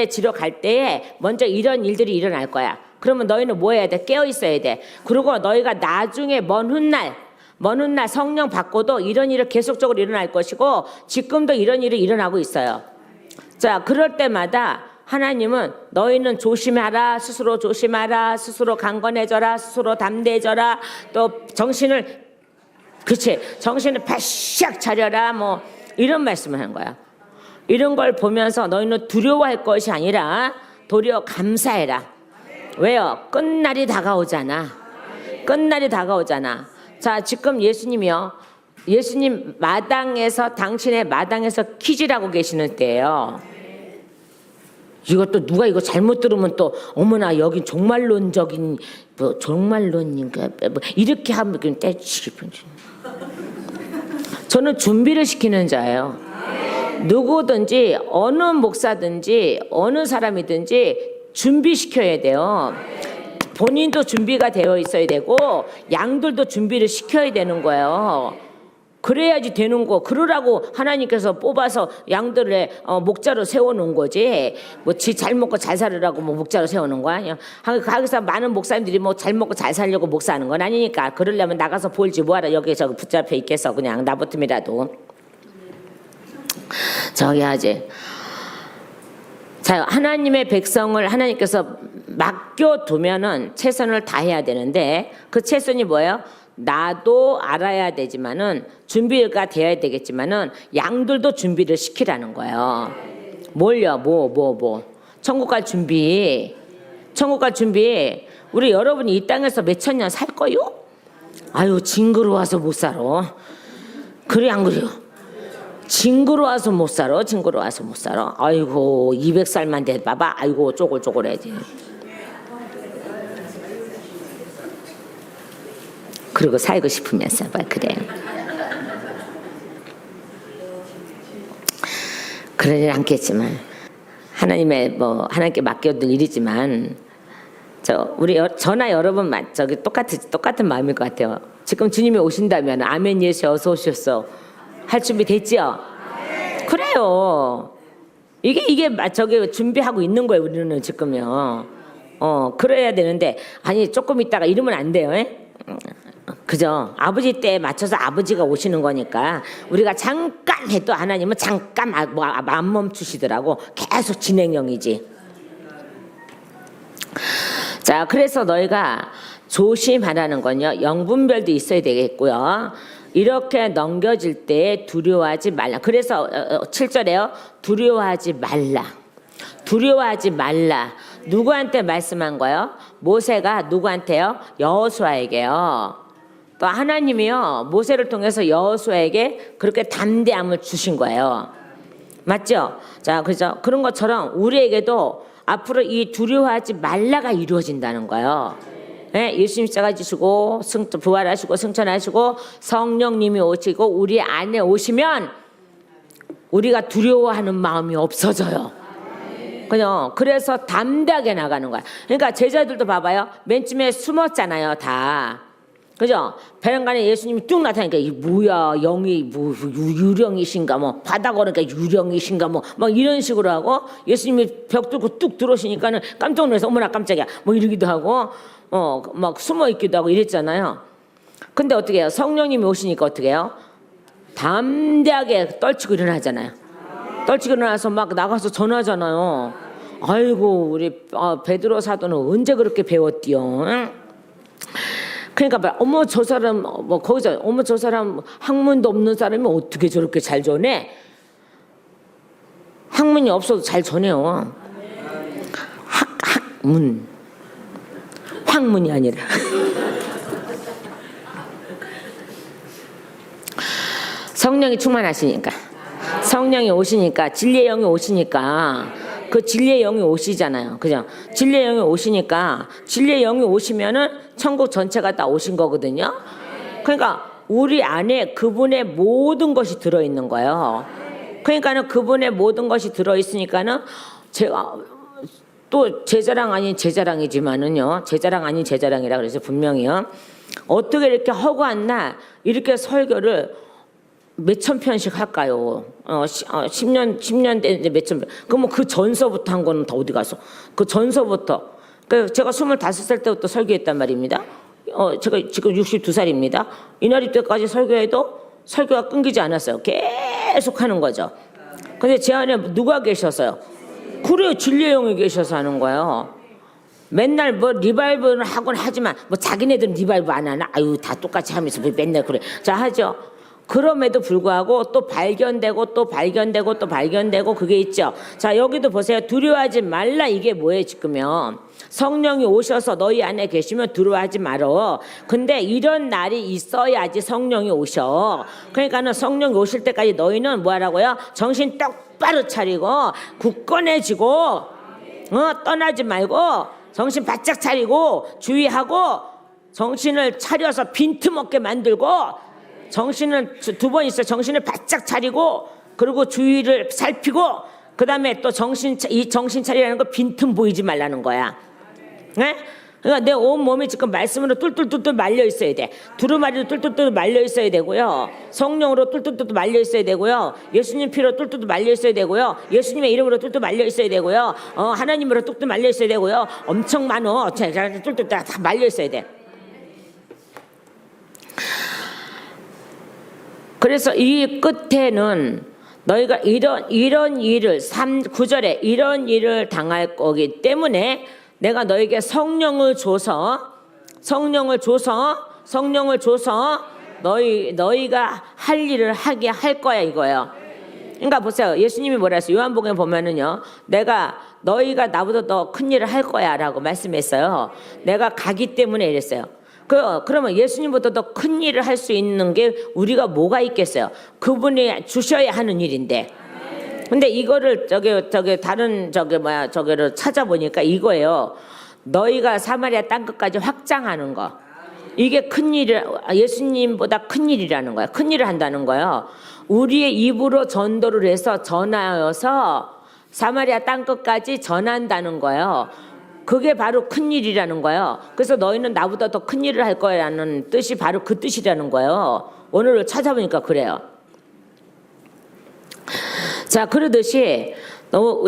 지러 갈 때에 먼저 이런 일들이 일어날 거야. 그러면 너희는 뭐 해야 돼? 깨어 있어야 돼. 그리고 너희가 나중에 먼 훗날 성령 받고도 이런 일이 계속적으로 일어날 것이고, 지금도 이런 일이 일어나고 있어요. 자, 그럴 때마다 하나님은 너희는 조심하라, 스스로 조심하라, 스스로 강건해져라, 스스로 담대해져라, 또 정신을 바싹 차려라, 뭐 이런 말씀을 하는 거야. 이런 걸 보면서 너희는 두려워할 것이 아니라 도리어 감사해라. 왜요? 끝날이 다가오잖아. 자, 지금 예수님 당신의 마당에서 퀴즈라고 계시는 때예요. 이것도 누가 이거 잘못 들으면 또 어머나 여긴 종말론적인 종말론인가 이렇게 하면 그냥 떼치기. 저는 준비를 시키는 자예요. 누구든지 어느 목사든지 어느 사람이든지 준비시켜야 돼요. 본인도 준비가 되어 있어야 되고 양들도 준비를 시켜야 되는 거예요. 그래야지 되는 거. 그러라고 하나님께서 뽑아서 양들을 목자로 세워놓은 거지. 뭐 지 잘 먹고 잘 살으라고 뭐 목자로 세우는 거 아니야. 거기서 많은 목사님들이 뭐 잘 먹고 잘 살려고 목사하는 건 아니니까. 그러려면 나가서 볼지 뭐하라. 여기서 붙잡혀 있겠어. 그냥 나 붙음이라도 저기 하지. 자, 하나님의 백성을 하나님께서 맡겨두면은 최선을 다해야 되는데, 그 최선이 뭐예요? 나도 알아야 되지만은 준비가 되어야 되겠지만은 양들도 준비를 시키라는 거예요. 뭘요? 뭐 천국 갈 준비. 우리 여러분이 이 땅에서 몇천 년 살 거요? 아유, 징그러워서 못 살아. 그래 안 그래요? 징그러워서 못 살아. 아이고 200살만 돼 봐봐. 아이고 쪼글쪼글해지. 그리고 살고 싶으면 살아. 그래. 그러진 않겠지만 하나님께 맡겨둔 일이지만 저나 여러분 똑같은 마음일 것 같아요. 지금 주님이 오신다면 아멘 예수 어서 오셨어 할 준비 됐지요? 그래요. 이게 준비하고 있는 거예요. 우리는 지금요. 그래야 되는데 아니 조금 있다가 이러면 안 돼요. 그죠? 아버지 때에 맞춰서 아버지가 오시는 거니까 우리가 잠깐 해도 하나님은 잠깐 안 멈추시더라고. 계속 진행형이지. 자, 그래서 너희가 조심하라는 건요, 영분별도 있어야 되겠고요. 이렇게 넘겨질 때 두려워하지 말라. 그래서 7절에요. 두려워하지 말라. 두려워하지 말라. 누구한테 말씀한 거예요? 모세가 누구한테요? 여호수아에게요. 또 하나님이요 모세를 통해서 여호수아에게 그렇게 담대함을 주신 거예요. 맞죠? 자, 그죠? 그런 것처럼 우리에게도 앞으로 이 두려워하지 말라가 이루어진다는 거예요. 네, 예수님 십자가 지시고 부활하시고 승천하시고 성령님이 오시고 우리 안에 오시면 우리가 두려워하는 마음이 없어져요. 그냥 그래서 담대하게 나가는 거야. 그러니까 제자들도 봐봐요. 맨 처음에 숨었잖아요, 다. 그죠? 베란간에 예수님이 뚝 나타나니까 이 뭐야, 영이 뭐 유령이신가 뭐 바다 걸으니까 유령이신가 뭐 막 이런 식으로 하고 예수님이 벽 뚫고 뚝 들어오시니까는 깜짝 놀라서 어머나 깜짝이야 뭐 이러기도 하고 막 숨어 있기도 하고 이랬잖아요. 근데 어떻게 해요? 성령님이 오시니까 어떻게 해요? 담대하게 떨치고 일어나잖아요. 떨치고 일어나서 막 나가서 전하잖아요. 아이고 우리 베드로 사도는 언제 그렇게 배웠디요? 응? 그러니까 어머 저 사람 뭐 거기서 어머 저 사람 학문도 없는 사람이 어떻게 저렇게 잘 전해? 학문이 없어도 잘 전해요. 학문 학문이 아니라 성령이 충만하시니까 성령이 오시니까 진리의 영이 오시니까 그 진리의 영이 오시잖아요. 그죠? 진리의 영이 오시니까 진리의 영이 오시면은 천국 전체가 다 오신 거거든요. 그러니까 우리 안에 그분의 모든 것이 들어있는 거예요. 그러니까는 그분의 모든 것이 들어있으니까는 제가 또 제 자랑 아닌 제 자랑이지만은요. 제 자랑 아닌 제 자랑이라 그래서 분명히요. 어떻게 이렇게 허구한 날 이렇게 설교를 몇천 편씩 할까요? 10년 됐는데 몇천 편. 그럼 그 전서부터 한 거는 다 어디 가서? 그 전서부터. 그러니까 제가 25살 때부터 설교했단 말입니다. 제가 지금 62살입니다. 이날 때까지 설교해도 설교가 끊기지 않았어요. 계속 하는 거죠. 근데 제 안에 누가 계셔서요? 그래요. 진리의 영이 계셔서 하는 거예요. 맨날 뭐 리바이브는 하곤 하지만 뭐 자기네들은 리바이브 안 하나? 아유 다 똑같이 하면서 뭐 맨날 그래. 자 하죠. 그럼에도 불구하고 또 발견되고 또 발견되고 또 발견되고 그게 있죠. 자 여기도 보세요. 두려워하지 말라 이게 뭐예요 지금요. 성령이 오셔서 너희 안에 계시면 두려워하지 말어. 근데 이런 날이 있어야지 성령이 오셔. 그러니까는 성령이 오실 때까지 너희는 뭐 하라고요? 정신 똑바로 차리고 굳건해지고 떠나지 말고 정신 바짝 차리고 주의하고 정신을 차려서 빈틈없게 만들고 정신을 두 번 있어요. 정신을 바짝 차리고 그리고 주위를 살피고 그 다음에 또 이 정신 차리라는 거 빈틈 보이지 말라는 거야. 네? 그러니까 내 온 몸이 지금 말씀으로 뚫뚫뚫뚫 말려 있어야 돼. 두루마리로 뚫뚫뚫 말려 있어야 되고요. 성령으로 뚫뚫뚫 말려 있어야 되고요. 예수님 피로 뚫뚫 말려 있어야 되고요. 예수님의 이름으로 뚫뚫 말려 있어야 되고요. 하나님으로 뚫뚫 말려 있어야 되고요. 엄청 많어. 뚫뚫 다 말려 있어야 돼. 그래서 이 끝에는 너희가 이런 일을 9절에 이런 일을 당할 거기 때문에 내가 너에게 성령을 줘서 너희가 할 일을 하게 할 거야 이거예요. 그러니까 보세요. 예수님이 뭐라 했어요? 요한복음에 보면은요. 내가 너희가 나보다 더 큰 일을 할 거야라고 말씀했어요. 내가 가기 때문에 이랬어요. 그러면 예수님보다 더 큰 일을 할 수 있는 게 우리가 뭐가 있겠어요? 그분이 주셔야 하는 일인데. 근데 이거를 다른 저기를 찾아보니까 이거예요. 너희가 사마리아 땅끝까지 확장하는 거. 이게 큰 일을 예수님보다 큰 일이라는 거야. 큰 일을 한다는 거예요. 우리의 입으로 전도를 해서 전하여서 사마리아 땅끝까지 전한다는 거예요. 그게 바로 큰 일이라는 거예요. 그래서 너희는 나보다 더 큰 일을 할 거라는 뜻이 바로 그 뜻이라는 거예요. 오늘을 찾아보니까 그래요. 자, 그러듯이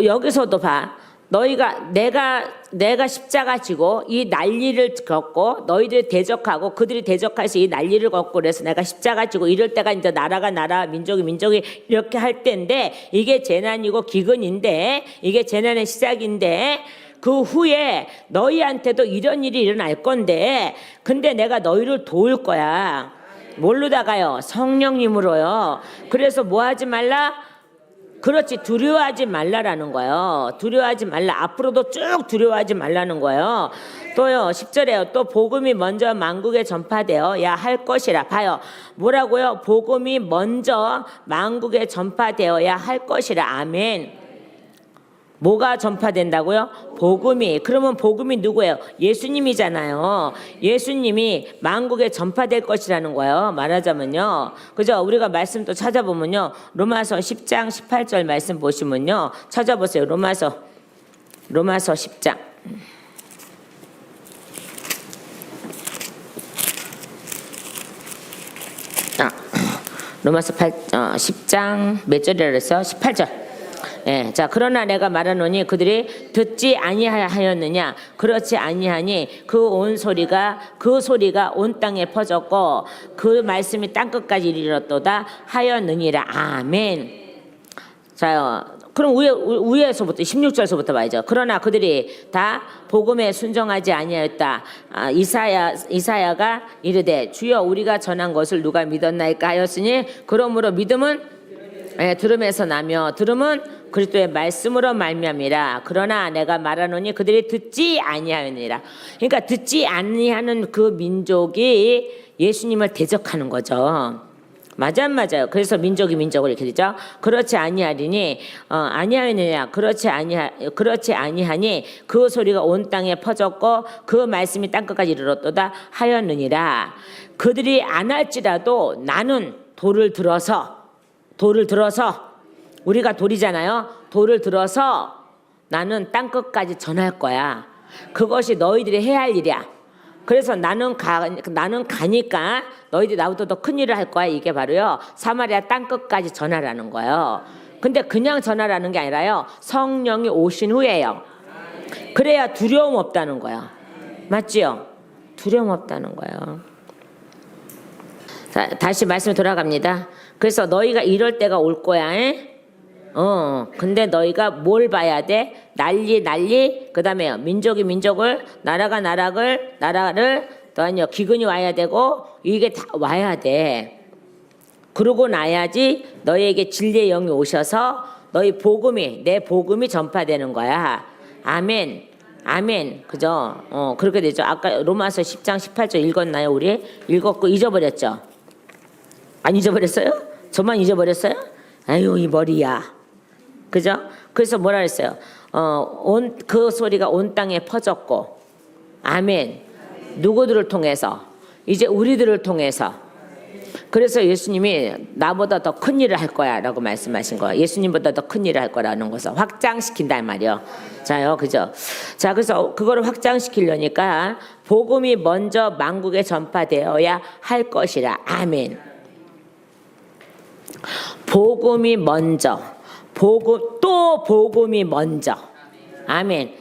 여기서도 봐. 너희가 내가 십자가 지고 이 난리를 겪고 너희들이 대적하고 그들이 대적해서 이 난리를 겪고 그래서 내가 십자가 지고 이럴 때가 이제 나라가 나라 민족이 이렇게 할 때인데 이게 재난이고 기근인데 이게 재난의 시작인데 그 후에 너희한테도 이런 일이 일어날 건데 근데 내가 너희를 도울 거야. 뭘로다가요? 성령님으로요. 그래서 뭐 하지 말라? 그렇지. 두려워하지 말라라는 거예요. 두려워하지 말라. 앞으로도 쭉 두려워하지 말라는 거예요. 또요 10절에요. 또 복음이 먼저 만국에 전파되어야 할 것이라. 봐요. 뭐라고요? 복음이 먼저 만국에 전파되어야 할 것이라. 아멘. 뭐가 전파된다고요? 복음이. 그러면 복음이 누구예요? 예수님이잖아요. 예수님이 만국에 전파될 것이라는 거예요. 말하자면요. 그죠? 우리가 말씀 또 찾아보면요. 로마서 10장 18절 말씀 보시면요. 찾아보세요. 로마서 10장. 로마서 10장 몇 절이라 그랬어요? 18절. 예, 자 그러나 내가 말하노니 그들이 듣지 아니하였느냐? 그렇지 아니하니 그 소리가 온 땅에 퍼졌고 그 말씀이 땅 끝까지 이르렀도다 하였느니라. 아멘. 자요. 그럼 위에서부터 16절서부터 봐야죠. 그러나 그들이 다 복음에 순종하지 아니하였다. 이사야가 이르되 주여 우리가 전한 것을 누가 믿었나이까 하였으니 그러므로 믿음은 들음에서 나며 들음은 그리스도의 말씀으로 말미암이라. 그러나 내가 말하노니 그들이 듣지 아니하느니라. 그러니까 듣지 아니하는 그 민족이 예수님을 대적하는 거죠. 맞아요. 그래서 민족이 민족을 이렇게 되죠. 그렇지 아니하리니 아니하느냐. 그렇지 아니하니 그 소리가 온 땅에 퍼졌고 그 말씀이 땅 끝까지 이르렀도다 하였느니라. 그들이 안 할지라도 나는 돌을 들어서 우리가 돌이잖아요. 돌을 들어서 나는 땅 끝까지 전할 거야. 그것이 너희들이 해야 할 일이야. 그래서 나는 가니까 너희들이 나보다 더 큰 일을 할 거야. 이게 바로요 사마리아 땅 끝까지 전하라는 거예요. 근데 그냥 전하라는 게 아니라요 성령이 오신 후에요. 그래야 두려움 없다는 거예요. 맞지요? 두려움 없다는 거예요. 자, 다시 말씀 돌아갑니다. 그래서 너희가 이럴 때가 올 거야. 근데 너희가 뭘 봐야 돼? 난리 그 다음에 민족이 민족을 나라가 나라를 또한요 기근이 와야 되고 이게 다 와야 돼. 그러고 나야지 너희에게 진리의 영이 오셔서 너희 내 복음이 전파되는 거야. 아멘. 그죠? 그렇게 되죠. 아까 로마서 10장 18절 읽었나요? 우리 읽었고 잊어버렸죠? 안 잊어버렸어요? 저만 잊어버렸어요? 아유 이 머리야. 그죠? 그래서 뭐라 그랬어요? 그 소리가 온 땅에 퍼졌고 아멘. 누구들을 통해서? 이제 우리들을 통해서. 그래서 예수님이 나보다 더 큰 일을 할 거야 라고 말씀하신 거예요. 예수님보다 더 큰 일을 할 거라는 것을 확장시킨단 말이에요. 자요, 그죠? 자, 그래서 그거를 확장시키려니까 복음이 먼저 만국에 전파되어야 할 것이라. 아멘. 복음이 먼저. 복음이 먼저. 아멘.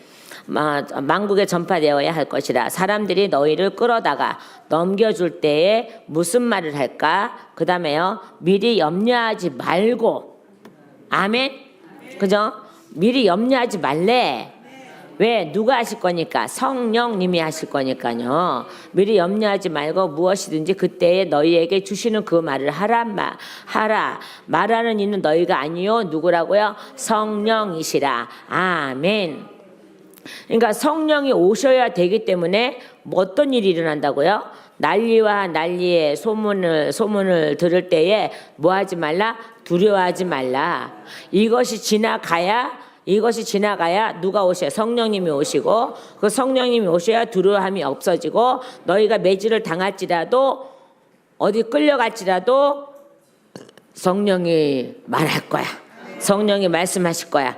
만국에 전파되어야 할 것이라. 사람들이 너희를 끌어다가 넘겨줄 때에 무슨 말을 할까? 그 다음에요 미리 염려하지 말고. 아멘. 그죠? 미리 염려하지 말래. 왜? 누가 하실 거니까? 성령님이 하실 거니까요. 미리 염려하지 말고 무엇이든지 그때에 너희에게 주시는 그 말을 하라. 말하는 이는 너희가 아니요 누구라고요? 성령이시라. 아멘. 그러니까 성령이 오셔야 되기 때문에 어떤 일이 일어난다고요? 난리의 소문을 들을 때에 뭐하지 말라? 두려워하지 말라. 이것이 지나가야 누가 오셔요? 성령님이 오시고 그 성령님이 오셔야 두려움이 없어지고 너희가 매질을 당할지라도 어디 끌려갈지라도 성령이 말할 거야. 성령이 말씀하실 거야.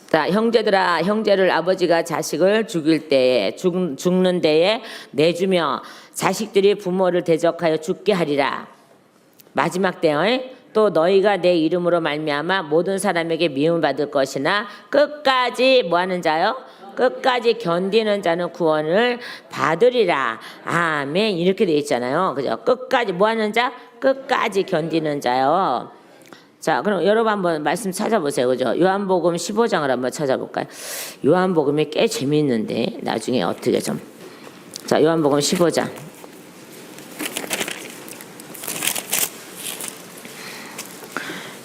자, 형제들아, 형제를 아버지가 자식을 죽일 때에 죽는 데에 내주며 자식들이 부모를 대적하여 죽게 하리라. 마지막 때에 또 너희가 내 이름으로 말미암아 모든 사람에게 미움을 받을 것이나 끝까지 뭐하는 자요? 끝까지 견디는 자는 구원을 받으리라. 아멘. 이렇게 돼 있잖아요. 그죠? 끝까지 뭐하는 자? 끝까지 견디는 자요. 자, 그럼 여러분 한번 말씀 찾아보세요. 그죠? 요한복음 15장을 한번 찾아볼까요? 요한복음이 꽤 재미있는데 나중에 어떻게 좀. 자, 요한복음 15장.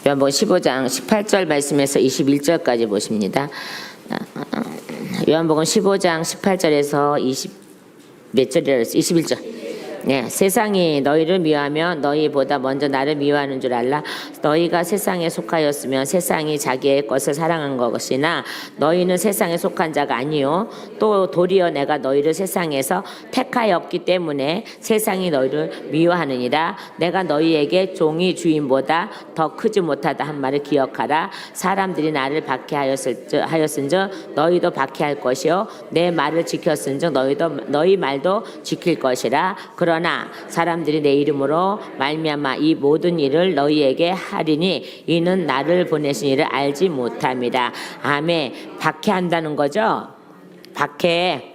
요한복음 15장 18절 말씀에서 21절까지 보십니다. 요한복음 15장 18절에서 20몇 절이라 그랬어요? 21절. 네, 세상이 너희를 미워하면 너희보다 먼저 나를 미워하는 줄 알라. 너희가 세상에 속하였으면 세상이 자기의 것을 사랑한 것이나 너희는 세상에 속한 자가 아니요 또 도리어 내가 너희를 세상에서 택하였기 때문에 세상이 너희를 미워하느니라. 내가 너희에게 종이 주인보다 더 크지 못하다 한 말을 기억하라. 사람들이 나를 박해하였은즉 너희도 박해할 것이요 내 말을 지켰은즉 너희 말도 지킬 것이라. 그러나 사람들이 내 이름으로 말미암아 이 모든 일을 너희에게 하리니 이는 나를 보내신 이를 알지 못함이라. 아멘. 박해한다는 거죠. 박해.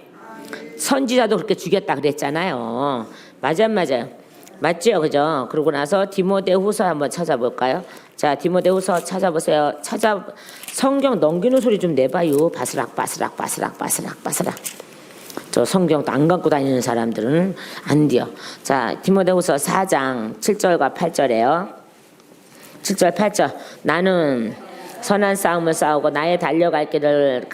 선지자도 그렇게 죽였다 그랬잖아요. 맞아요. 맞죠, 그죠? 그러고 나서 디모데후서 한번 찾아볼까요? 자, 디모데후서 찾아보세요. 성경 넘기는 소리 좀 내봐요. 바스락. 저 성경도 안 갖고 다니는 사람들은 안 돼요. 자, 디모데후서 4장 7절과 8절에요. 7절 8절. 나는 선한 싸움을 싸우고 나의 달려갈 길을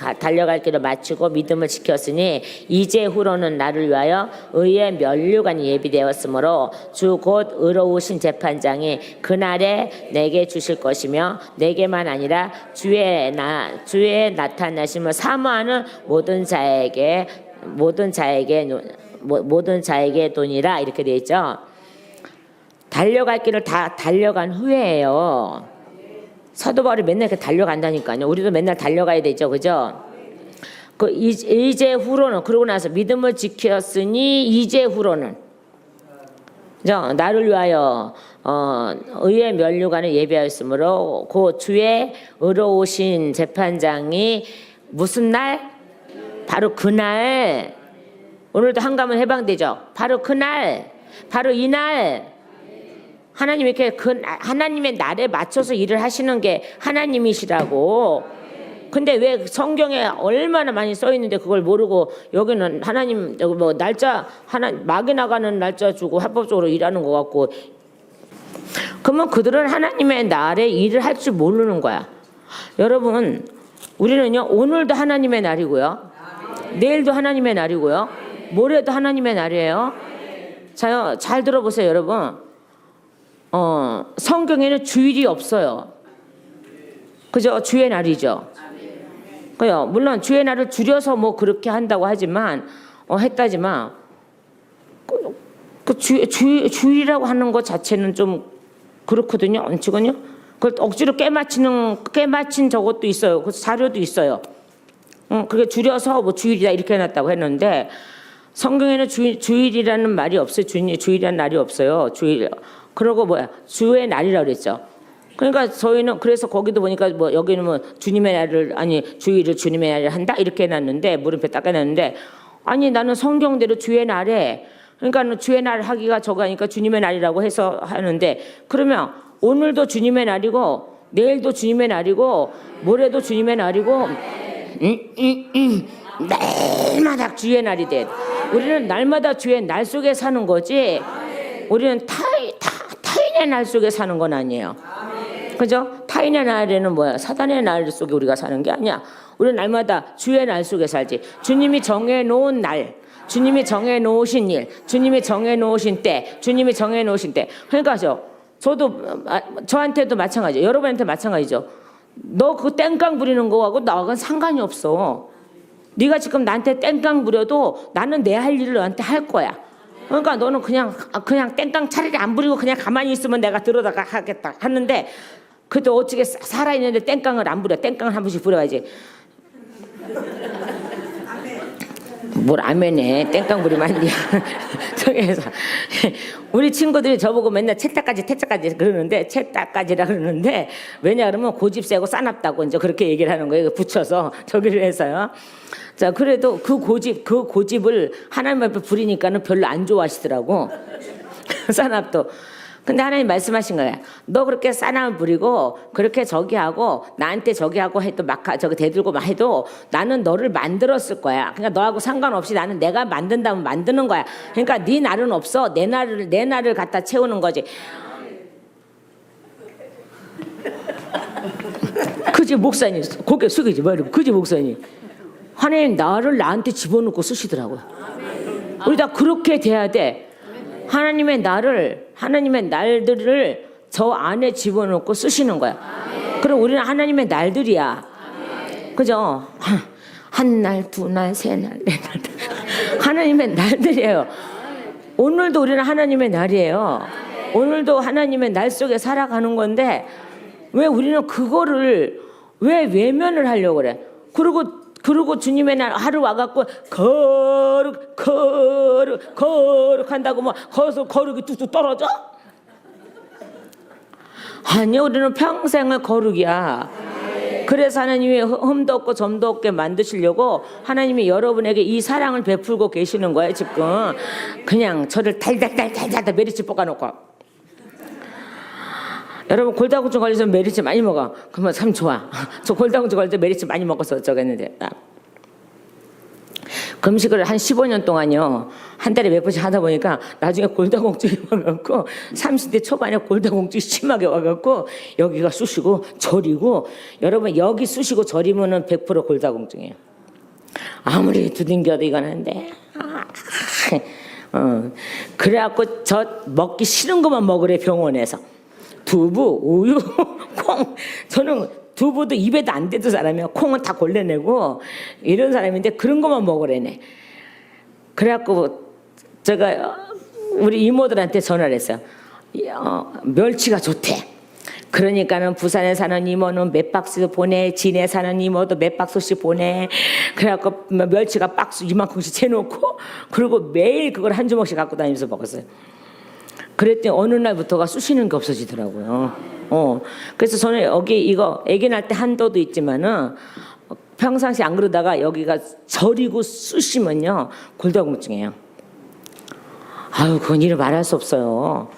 마치고 믿음을 지켰으니 이제 후로는 나를 위하여 의의 면류관이 예비되었으므로 주 곧 의로우신 재판장이 그날에 내게 주실 것이며 내게만 아니라 주의 나타나심을 사모하는 모든 자에게 돈이라. 이렇게 돼 있죠. 달려갈 길을 다 달려간 후에요. 사도 바울이 맨날 이렇게 달려간다니까요. 우리도 맨날 달려가야 되죠, 그죠? 이제 후로는, 그러고 나서 믿음을 지켰으니 이제 후로는, 그죠? 나를 위하여 의의 면류관을 예비하였으므로 그 주의 의로우신 재판장이 무슨 날? 바로 그날. 오늘도 한가문 해방되죠. 바로 그날, 바로 이날. 하나님이 이렇게 하나님의 날에 맞춰서 일을 하시는 게 하나님이시라고. 근데 왜 성경에 얼마나 많이 써 있는데 그걸 모르고 여기는 하나님 여기 뭐 날짜 막이 나가는 날짜 주고 합법적으로 일하는 것 같고. 그러면 그들은 하나님의 날에 일을 할 줄 모르는 거야. 여러분, 우리는요 오늘도 하나님의 날이고요, 내일도 하나님의 날이고요, 모레도 하나님의 날이에요. 자요, 잘 들어보세요, 여러분. 성경에는 주일이 없어요. 그죠? 주의 날이죠. 그요. 물론 주의 날을 줄여서 뭐 그렇게 한다고 하지만 했다지만 주일이라고 하는 것 자체는 좀 그렇거든요. 원칙은요. 그걸 억지로 깨맞힌 저것도 있어요. 그 자료도 있어요. 그게 줄여서 뭐 주일이다 이렇게 해놨다고 했는데 성경에는 주일이라는 말이 없어요. 주일이라는 날이 없어요. 주일. 그러고 주의 날이라고 그랬죠. 그러니까 저희는 그래서 거기도 보니까 뭐 여기는 뭐 주님의 날을 주일을 주님의 날을 한다 이렇게 해놨는데 물음표 딱 해놨는데 아니 나는 성경대로 주의 날에 그러니까 주의 날 하기가 저거 하니까 주님의 날이라고 해서 하는데 그러면 오늘도 주님의 날이고 내일도 주님의 날이고 모레도 주님의 날이고 날마다 주의 날이 돼. 우리는 날마다 주의 날 속에 사는 거지. 우리는 타인의 날 속에 사는 건 아니에요. 그죠? 타인의 날에는 뭐야? 사단의 날 속에 우리가 사는 게 아니야. 우리는 날마다 주의 날 속에 살지. 주님이 정해놓은 날, 주님이 정해놓으신 일, 주님이 정해놓으신 때, 주님이 정해놓으신 때. 그러니까 저한테도 마찬가지죠. 여러분한테 마찬가지죠. 너 그 땡깡 부리는 거하고 나하고는 상관이 없어. 네가 지금 나한테 땡깡 부려도 나는 내 할 일을 너한테 할 거야. 그러니까 너는 그냥 땡깡 차라리 안 부리고 그냥 가만히 있으면 내가 들어다가 하겠다 하는데 그래도 어떻게 살아있는데 땡깡을 안 부려. 땡깡을 한 번씩 부려야지. 뭘 아멘해. 땡깡 부리면 안 돼. 저기에서 우리 친구들이 저보고 맨날 채따까지 그러는데 채따까지라 그러는데 왜냐 그러면 고집 세고 싸납다고 이제 그렇게 얘기를 하는 거예요. 붙여서 저기를 해서요. 자, 그래도 그 고집을 하나님 앞에 부리니까는 별로 안 좋아하시더라고. 싸납도. 근데 하나님 말씀하신 거예요. 너 그렇게 싸남을 부리고 그렇게 저기 하고 나한테 저기 하고 해도 막 저기 대들고 막 해도 나는 너를 만들었을 거야. 그러니까 너하고 상관없이 나는 내가 만든다면 만드는 거야. 그러니까 네 날은 없어. 내 날을 갖다 채우는 거지. 그지 목사님 고개 숙이지 말고 그지 목사님 하나님 나를 나한테 집어넣고 쓰시더라고요. 우리 다 그렇게 돼야 돼. 하나님의 날들을 저 안에 집어넣고 쓰시는 거야. 그럼 우리는 하나님의 날들이야. 그죠? 한 날, 두 날, 세 날, 네 날. 하나님의 날들이에요. 오늘도 우리는 하나님의 날이에요. 오늘도 하나님의 날 속에 살아가는 건데 왜 우리는 그거를 왜 외면을 하려고 그래? 그리고 주님의 날 하루 와갖고 거룩 한다고 뭐 거기서 거룩이 뚝뚝 떨어져? 아니 우리는 평생을 거룩이야. 그래서 하나님이 흠도 없고 점도 없게 만드시려고 하나님이 여러분에게 이 사랑을 베풀고 계시는 거예요. 지금 그냥 저를 달달달 메리치 볶아놓고 여러분 골다공증 걸려서 메리치 많이 먹어. 그러면 참 좋아. 저 골다공증 걸릴 때 메리치 많이 먹어서 저거 했는데 금식을 한 15년 동안요 한 달에 몇 번씩 하다 보니까 나중에 골다공증이 와갖고 30대 초반에 골다공증이 심하게 와갖고 여기가 쑤시고 저리고 여러분 여기 쑤시고 저리면은 100% 골다공증이에요. 아무리 두둥겨도 이건 안 돼. 그래갖고 저 먹기 싫은 것만 먹으래 병원에서. 두부, 우유, 콩. 저는 두부도 입에도 안 대도 사람이야. 콩은 다 골라내고 이런 사람인데 그런 것만 먹으래네. 그래갖고 제가 우리 이모들한테 전화를 했어요. 멸치가 좋대. 그러니까는 부산에 사는 이모는 몇 박스 보내, 진해 사는 이모도 몇 박스씩 보내. 그래갖고 멸치가 박스 이만큼씩 채놓고 그리고 매일 그걸 한 주먹씩 갖고 다니면서 먹었어요. 그랬더니 어느 날부터가 쑤시는 게 없어지더라고요. 그래서 저는 여기 이거 아기 낳을 때 한도도 있지만은 평상시 안 그러다가 여기가 저리고 쑤시면요 골다공증이에요. 아유 그건 이를 말할 수 없어요.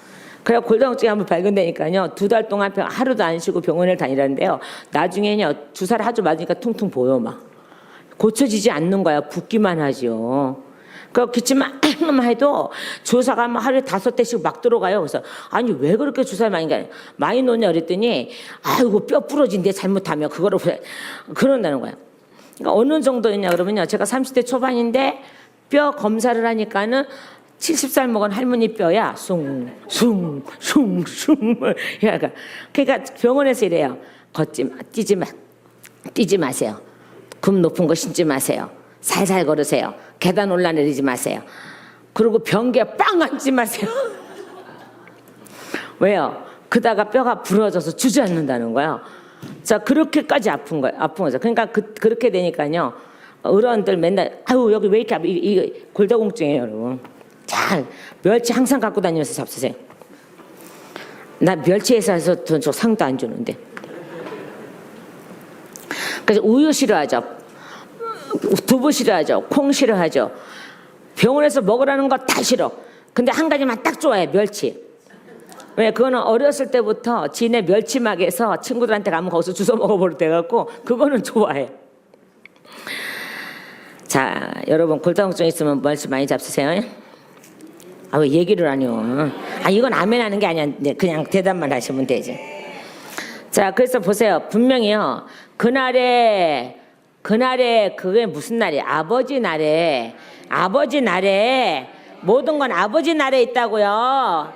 그래 골다공증이 한번 발견되니까요 2달 동안 하루도 안 쉬고 병원을 다니라는데요. 나중에는요 주사를 하도 맞으니까 퉁퉁 보여 막 고쳐지지 않는 거야. 붓기만 하지요. 그 기침만 해도 주사가 하루에 5대씩 막 들어가요. 그래서 아니 왜 그렇게 주사를 많이 놓냐 그랬더니 아이고 뼈 부러진대 잘못하면 그거를 그런다는 거야. 그러니까 어느 정도였냐 그러면요 제가 30대 초반인데 뼈 검사를 하니까는 70살 먹은 할머니 뼈야 숭숭 그러니까 병원에서 이래요. 뛰지 마세요. 금 높은 거 신지 마세요. 살살 걸으세요. 계단 올라내리지 마세요. 그리고 변기에 빵 앉지 마세요. 왜요? 그다가 뼈가 부러져서 주저앉는다는 거예요. 자 그렇게까지 아픈 거죠. 그러니까 그렇게 되니까요 어른들 맨날 아유 여기 왜 이렇게 이 골다공증이에요 여러분. 잘 멸치 항상 갖고 다니면서 잡수세요. 나 멸치 회사에서 돈 줘 상도 안 주는데. 그래서 우유 싫어하죠. 두부 싫어하죠. 콩 싫어하죠. 병원에서 먹으라는 거 다 싫어. 근데 한 가지만 딱 좋아해. 멸치. 왜? 그거는 어렸을 때부터 지네 멸치막에서 친구들한테 가면 거기서 주워 먹어볼 때 갖고 그거는 좋아해. 자 여러분 골다공증 있으면 멸치 많이 잡수세요. 아 왜 얘기를 안 해요? 이건 아멘 하는 게 아니야. 그냥 대답만 하시면 되지. 자 그래서 보세요. 분명히요 그날에 그게 무슨 날이에요? 아버지 날에 모든 건 아버지 날에 있다고요.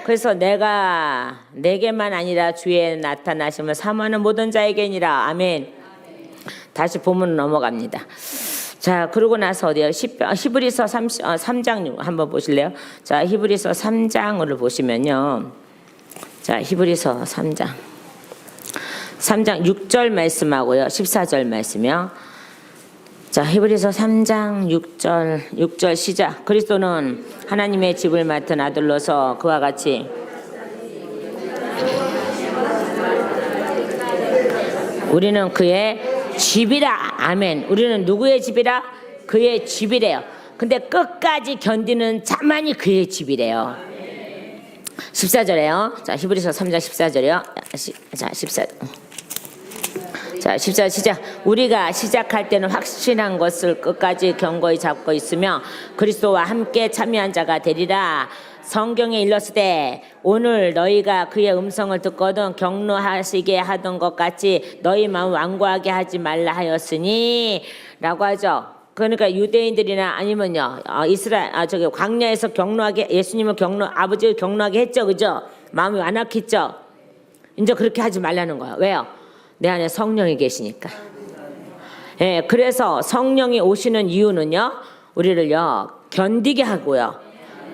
그래서 내게만 아니라 주의 나타나심을 사모하는 모든 자에게니라. 아멘. 다시 본문 넘어갑니다. 자 그러고 나서 어디요? 히브리서 3장 한번 보실래요? 자 히브리서 3장을 보시면요. 자 히브리서 3장 6절 말씀하고요. 14절 말씀이요. 자, 히브리서 3장 6절 시작. 그리스도는 하나님의 집을 맡은 아들로서 그와 같이 우리는 그의 집이라. 아멘. 우리는 누구의 집이라? 그의 집이래요. 근데 끝까지 견디는 자만이 그의 집이래요. 14절에요. 자, 히브리서 3장 14절이요. 자, 14절. 자, 14절 시작. 우리가 시작할 때는 확신한 것을 끝까지 견고히 잡고 있으며 그리스도와 함께 참여한 자가 되리라. 성경에 일렀으되 오늘 너희가 그의 음성을 듣거든 경노하시게 하던 것 같이 너희 마음 완고하게 하지 말라 하였으니 라고 하죠. 그러니까 유대인들이나 아니면요 이스라엘 저기 광야에서 경노하게 예수님을 아버지를 경노하게 했죠, 그죠? 마음이 완악했죠. 이제 그렇게 하지 말라는 거예요. 왜요? 내 안에 성령이 계시니까. 예, 그래서 성령이 오시는 이유는요, 우리를요 견디게 하고요,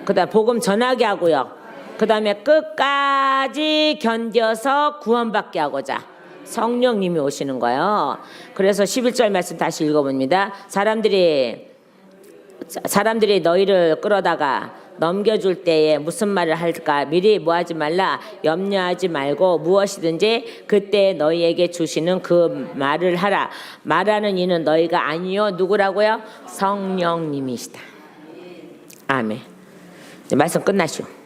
그다음 복음 전하게 하고요, 그다음에 끝까지 견뎌서 구원받게 하고자 성령님이 오시는 거예요. 그래서 11절 말씀 다시 읽어봅니다. 사람들이 너희를 끌어다가 넘겨줄 때에 무슨 말을 할까 미리 뭐하지 말라. 염려하지 말고 무엇이든지 그때 너희에게 주시는 그 말을 하라. 말하는 이는 너희가 아니요 누구라고요? 성령님이시다. 아멘. 말씀 끝나시오.